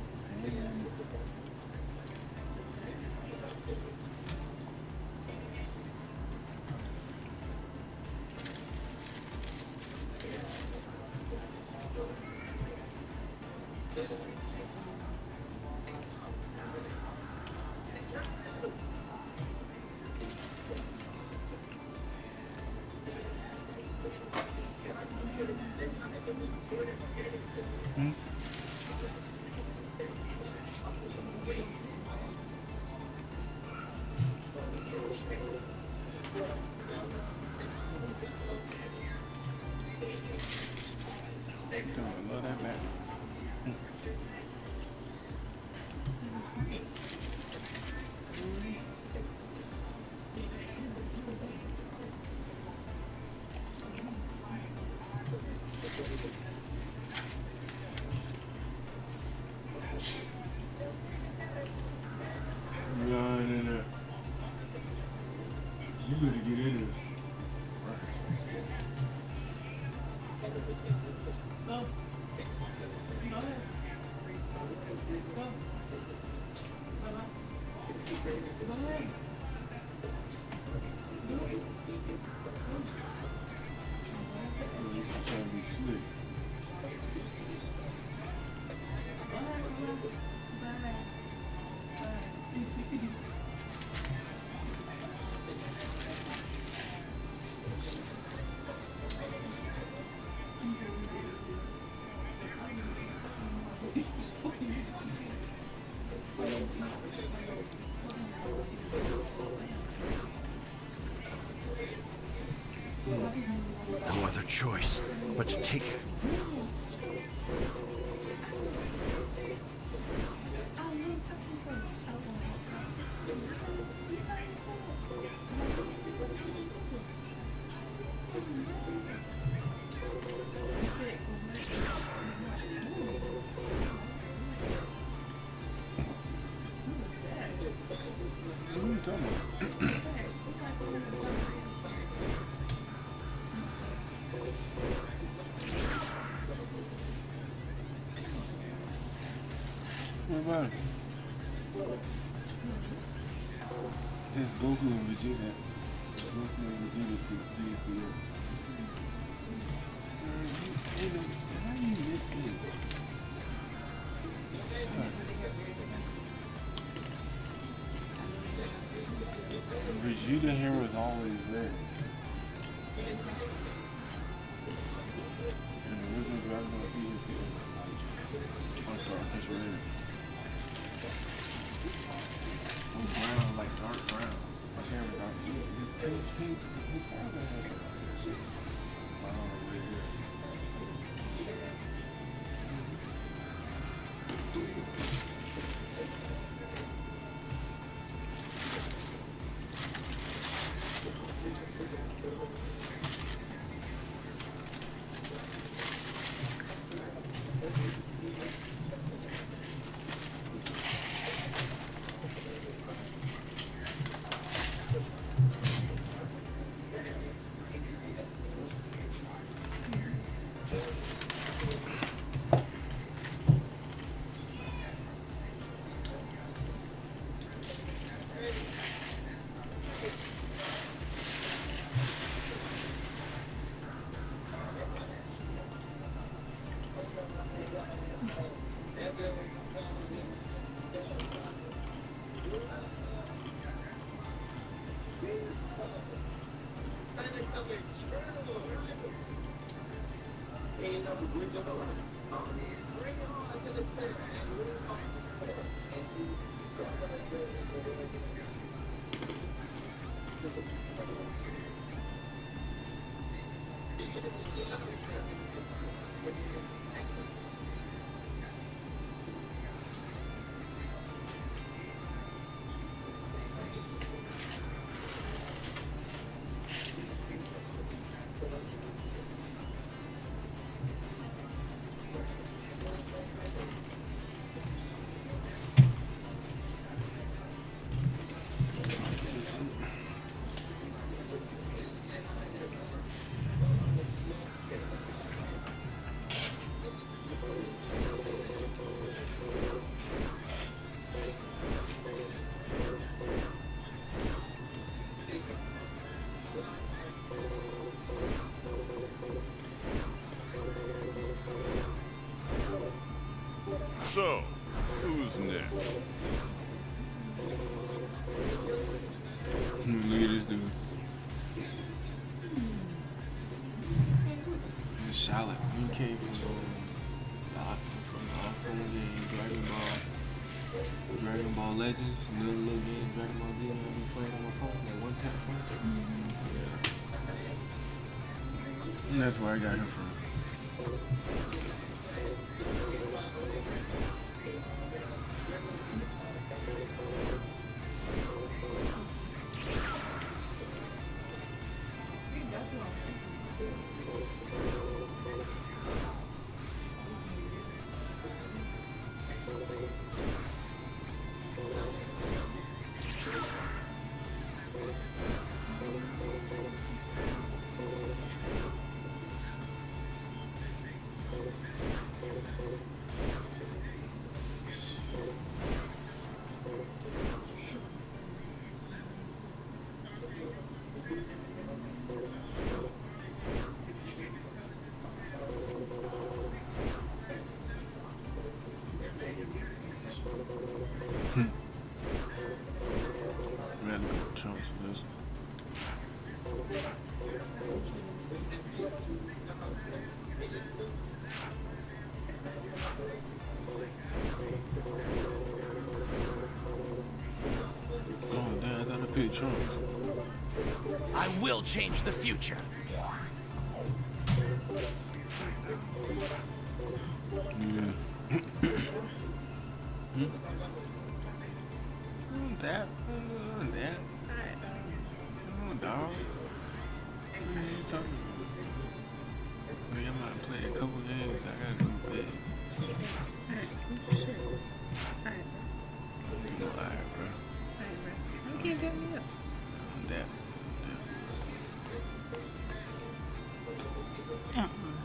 S4: Love that map. You better get in there.
S6: Go. Go ahead. Go. Go ahead.
S4: slick.
S21: No other choice but to take it.
S4: What are you talking about? What about it? It's Goku and Vegeta. Goku and Vegeta to how do you miss this? Vegeta here was always there. And the original Dragon Ball Z is here. I'm sorry, that's red. Oh, brown, like dark brown. My hair was dark. Just pink. His father had that. I don't know, red hair.
S19: So, who's next?
S4: Look at this dude. It's solid. He came from the phone game, Dragon Ball Legends, little game, Dragon Ball Z, and I be playing on my phone, that one tap phone. Yeah. And that's where I got him from. for this. Oh, damn, I gotta pick Trunks.
S20: I will change the future.
S4: Yeah. That. Oh, dog. What are you talking about? I mean, I might play a couple games. I gotta go to bed. Alright, bro.
S12: You can't get me up.
S4: That.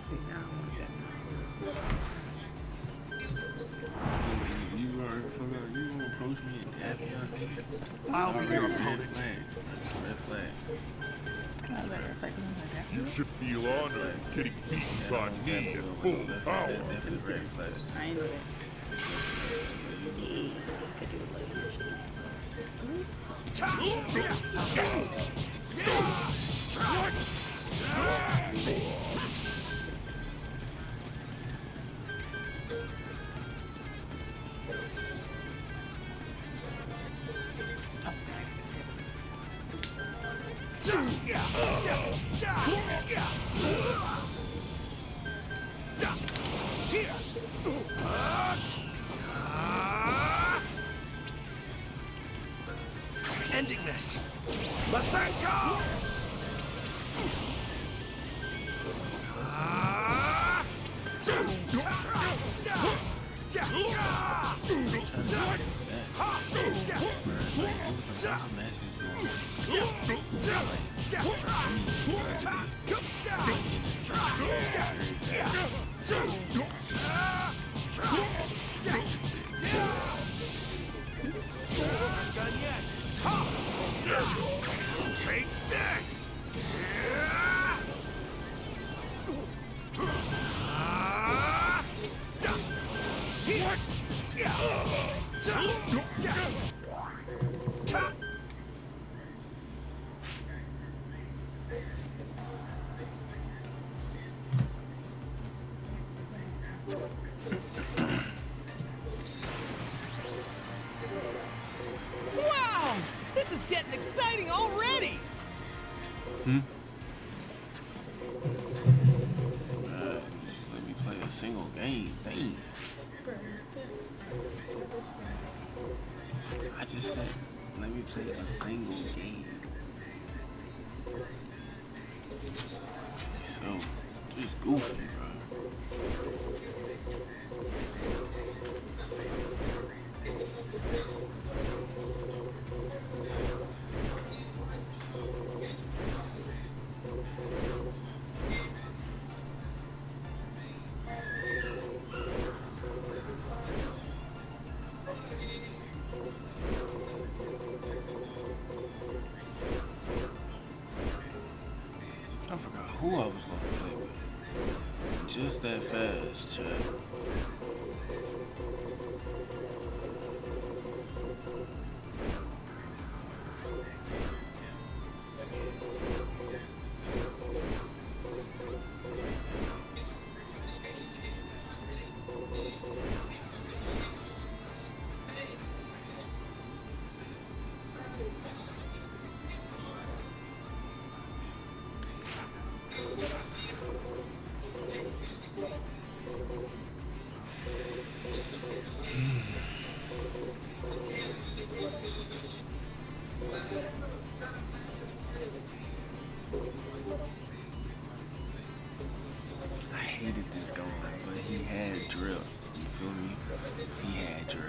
S12: See, now I want that.
S4: You already forgot. You gonna approach me and dab me on nigga?
S20: I'll be your opponent.
S4: Red flag.
S19: You should feel honored getting beaten by me at full power.
S4: Definitely red flag.
S12: I ain't know that. Yeah, could do it like
S20: Ending this. Masenko! Take this! Wow! This is getting exciting already!
S4: Just let me play a single game. Dang. I just said, let me play a single game. So, just goofy, bro. I forgot who I was gonna play with. Just that fast, chat. I hated this guy, but he had drip. You feel me? He had drip.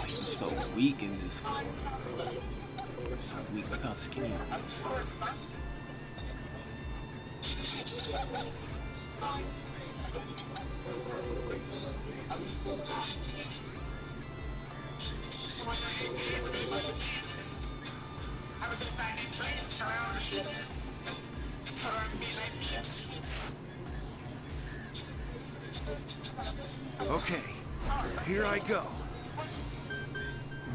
S4: He was so weak in this form. So weak. Look how skinny he was.
S20: Okay, here I go.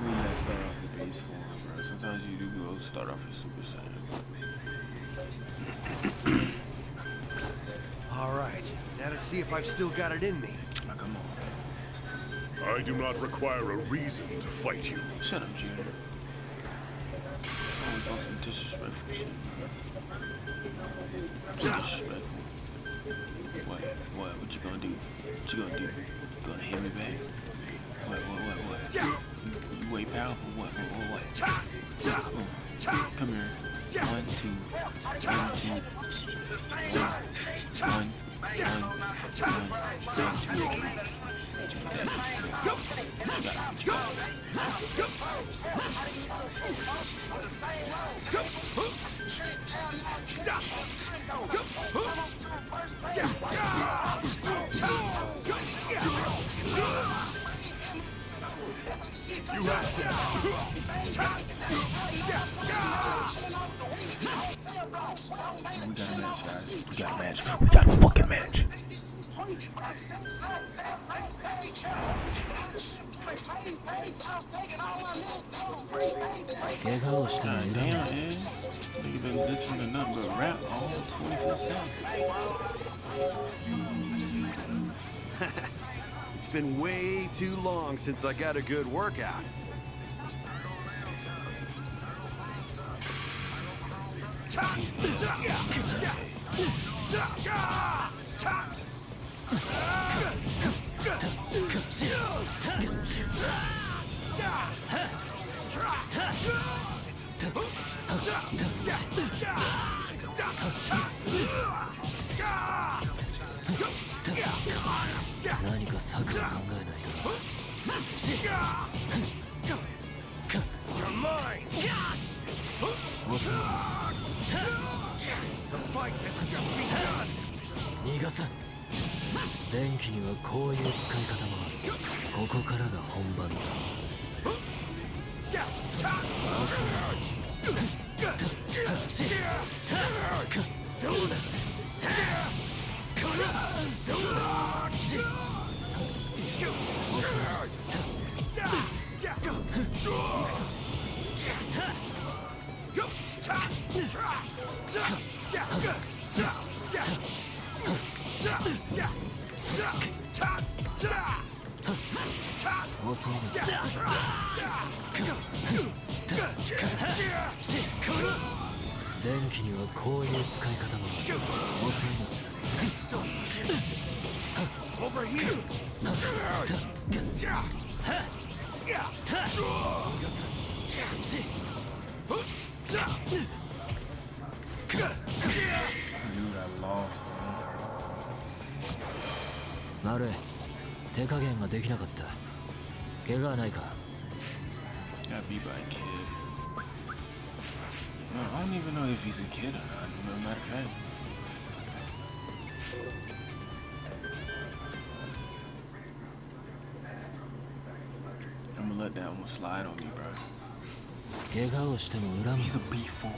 S4: We gotta start off with base form, bro. Sometimes you do go start off as Super Saiyan.
S21: All right, now to see if I've still got it in me.
S4: Now, come on.
S19: I do not require a reason to fight you.
S4: Shut up, Junior. Always on some disrespectful shit. Disrespectful. What you gonna do? What you gonna do? You gonna hit me back? What? You way powerful? What? Come here. 1, 2, 1, 2, 1,
S19: You have this.
S4: We got a match, guys. We got a match. We got a fucking match. God damn, man. Nigga been listening to nothing but rap all 24/7.
S21: It's been way too long since I got a good workout. You're mine! The fight has just begun!
S1: 逃がさん。電気にはこういう使い方もある。ここからが本番だ。どうだ。どうだ。遅いの。電気にはこういう使い方もある。遅いの。
S21: Over here!
S4: Dude, I lost.
S1: マルエ、手加減ができなかった。怪我はないか？
S4: Got beat by a kid. No, I don't even know if he's a kid or not. Matter of fact. I'm gonna let that one slide on me, bro.
S1: 怪我をしても恨む。
S4: He's a B4?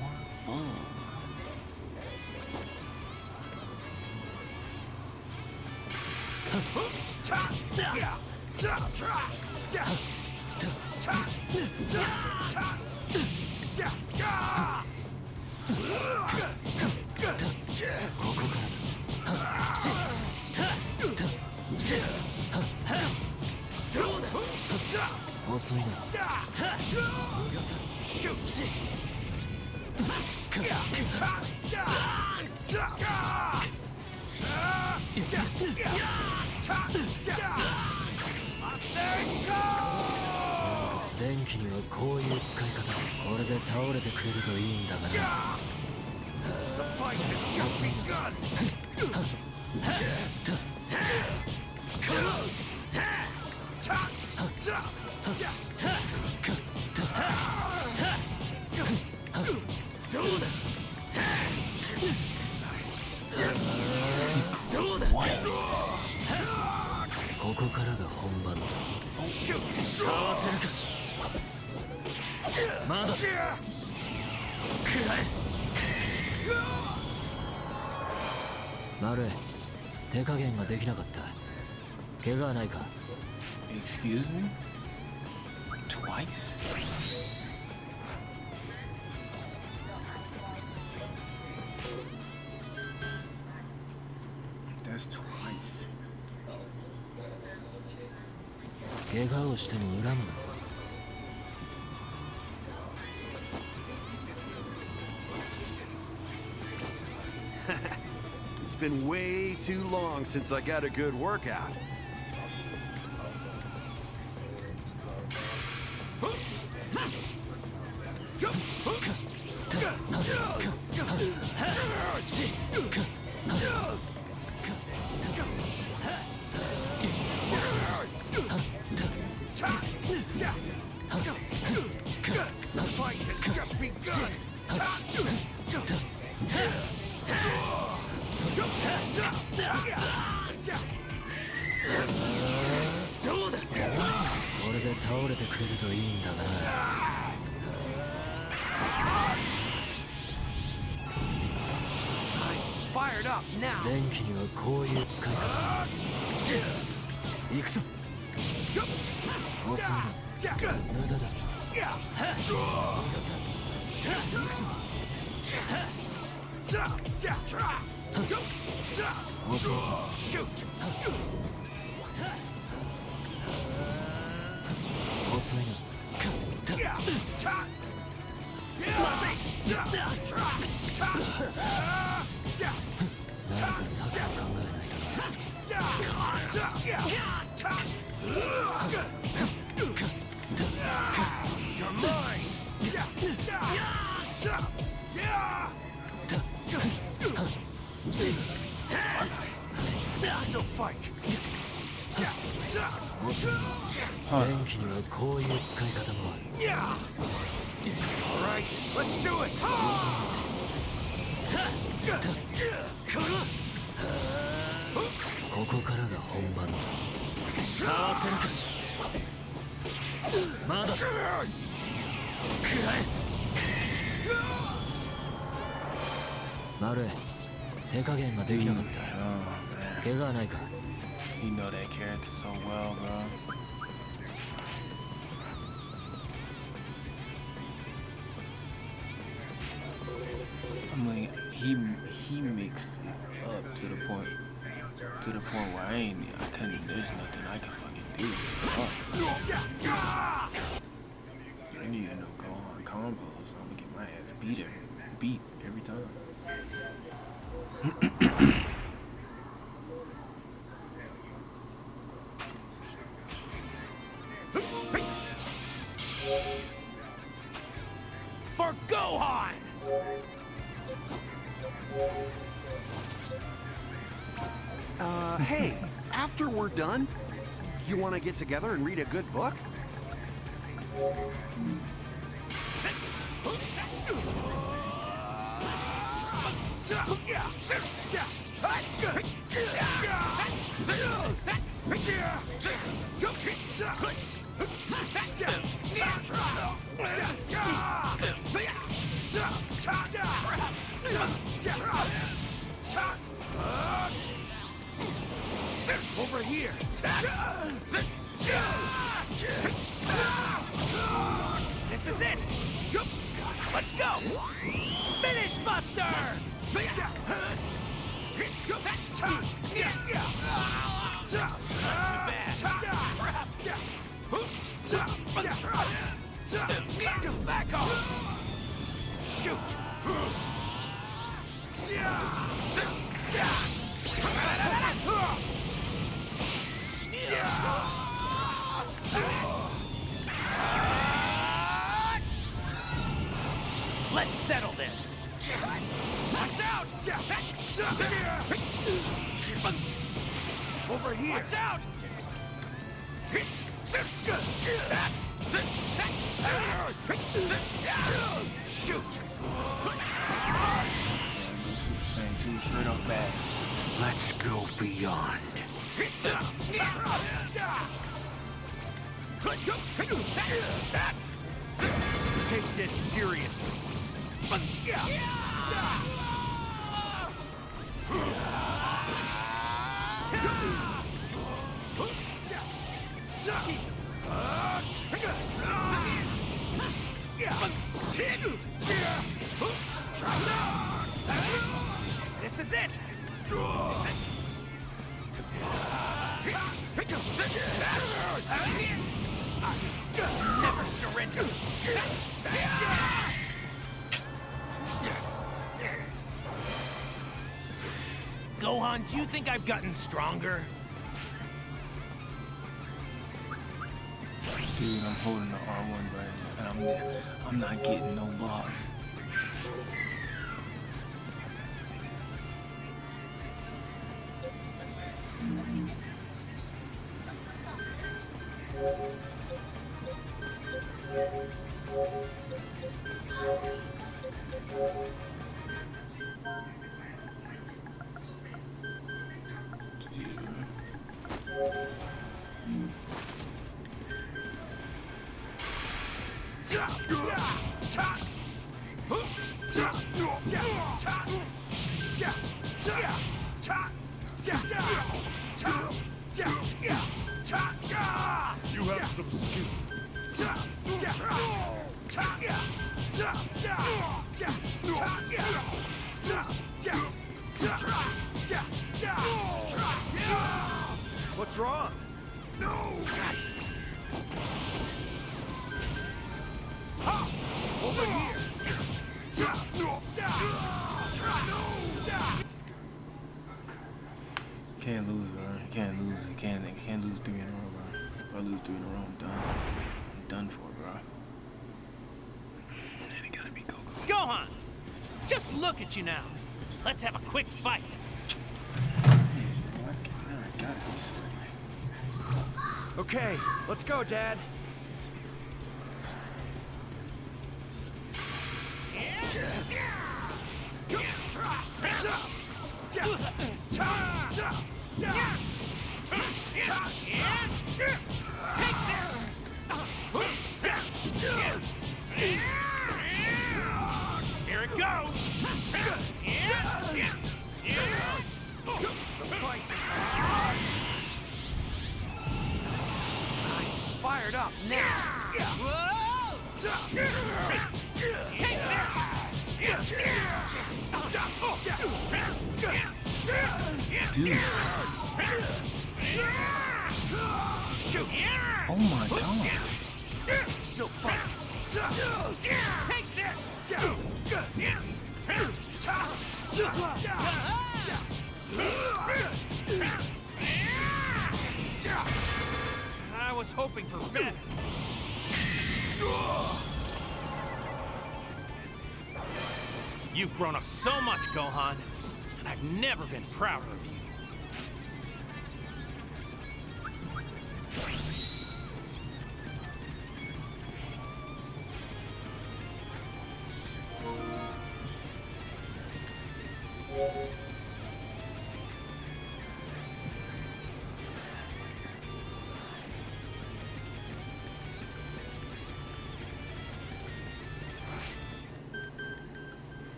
S1: 電気にはこういう使い方。これで倒れてくれるといいんだがな。ここからが本番だ。かわせるか。まだ。くらえ。マルエ、手加減ができなかった。怪我はないか？
S4: Excuse me? Twice? That's twice.
S1: 怪我をしても恨むな。
S21: It's been way too long since I got a good workout.
S19: The fight has just begun.
S21: Fired up now.
S1: 電気にはこういう使い方も。行くぞ。遅いな。無駄だ。遅い。遅いな。なんか策を考えないと
S19: Still fight.
S1: 電気にはこういう使い方もある。
S19: Alright, let's do it.
S1: ここからが本番だ。かわせるか。まだ。食らえ。丸い。手加減ができなかった。怪我はないか。
S4: You know that character so well, bro. I mean, he mixed it up to the point where there's nothing I can fucking do. Fuck. I need to go on combos. I'm gonna get my ass beat every time.
S20: For Gohan!
S21: Hey, after we're done, you want to get together and read a good book?
S19: Over here.
S20: This is it! Let's go! Finish, Buster! Back off! Shoot! Let's settle this.
S19: Watch out! Over here!
S20: Watch out!
S19: Shoot!
S4: Super Saiyan 2 straight off bat.
S21: Let's go beyond.
S20: Take this seriously. This is it! Gohan, do you think I've gotten stronger?
S4: Dude, I'm holding the R1 button and I'm not getting no blocks.
S19: You have some skill.
S20: What's wrong?
S19: No!
S20: Nice. Over here.
S4: Can't lose, bro. Can't lose. Can't lose 3 in a row, bro. If I lose 3 in a row, I'm done. I'm done for, bro. And it gotta be Goku.
S20: Gohan! Just look at you now. Let's have a quick fight.
S1: Okay, let's go, Dad.
S20: Here it goes.
S1: Fired up now.
S20: Take
S4: Dude.
S20: Shoot.
S4: Oh my gosh.
S20: Still fight. Take this. I was hoping for better. You've grown up so much, Gohan, and I've never been prouder of you.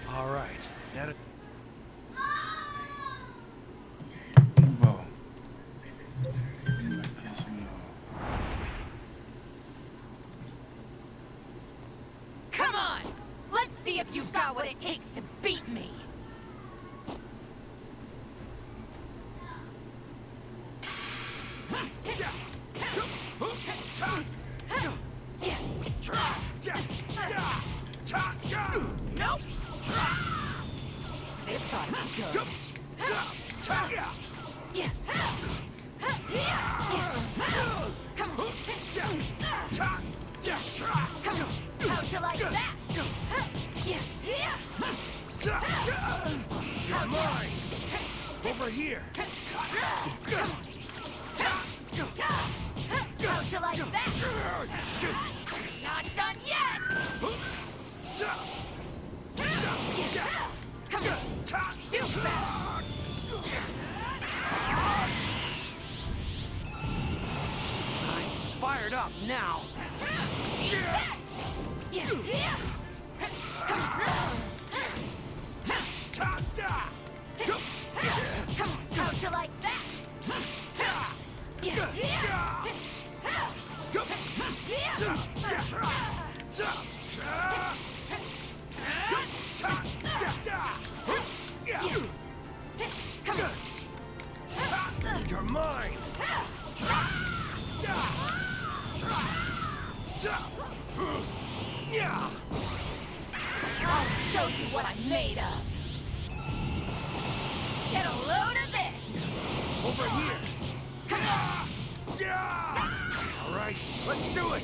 S1: All right. That
S4: Bro. Piss me off.
S13: Come on! Let's see if you've got what it takes to beat me! Nope! This ought to be good. Come on. Come on. How'd you like that?
S1: You're mine. Over here.
S13: How'd you like that?
S1: Shoot.
S13: Not done yet! Come on. Do better!
S1: I'm fired up now.
S13: Come on, how'd you like that? Come on.
S1: You're mine.
S19: right, let's do it.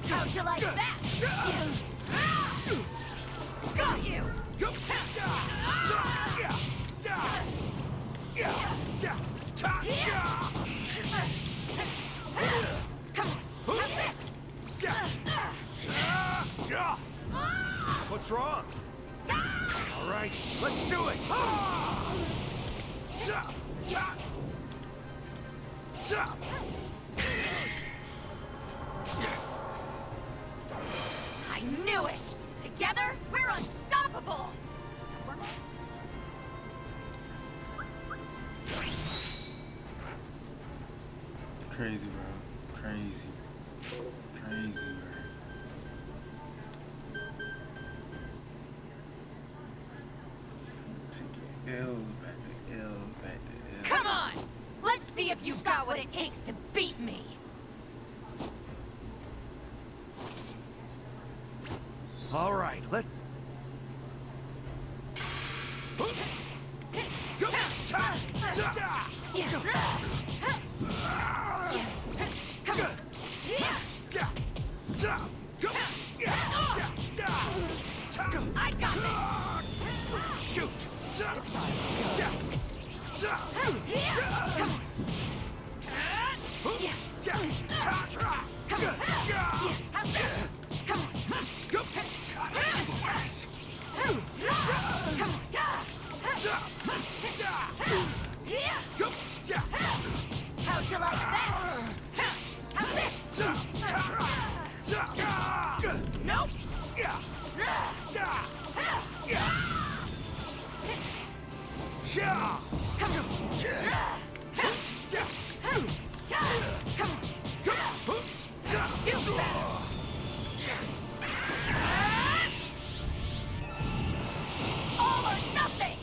S13: How'd you like that? Got you!
S19: What's wrong? All right, let's do it.
S13: I knew it! Together, we're unstoppable!
S4: Crazy, bro. Crazy. Crazy, bro. Take L back to L, back to L.
S13: Come on! Let's see if you've got what it takes to beat me!
S19: All right, let.
S13: I got this!
S19: Shoot!
S13: How'd you like that? How's this? Nope! Do better! All or nothing!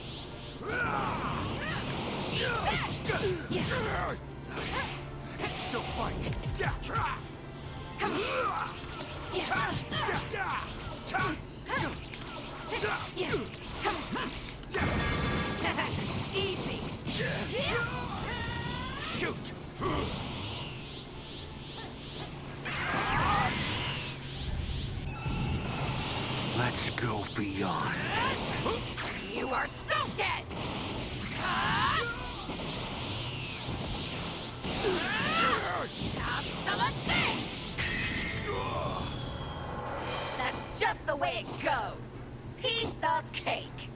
S19: Still fight.
S13: Easy!
S19: Shoot!
S21: Let's go beyond.
S13: You are so dead! Have some of this! That's just the way it goes. Piece of cake.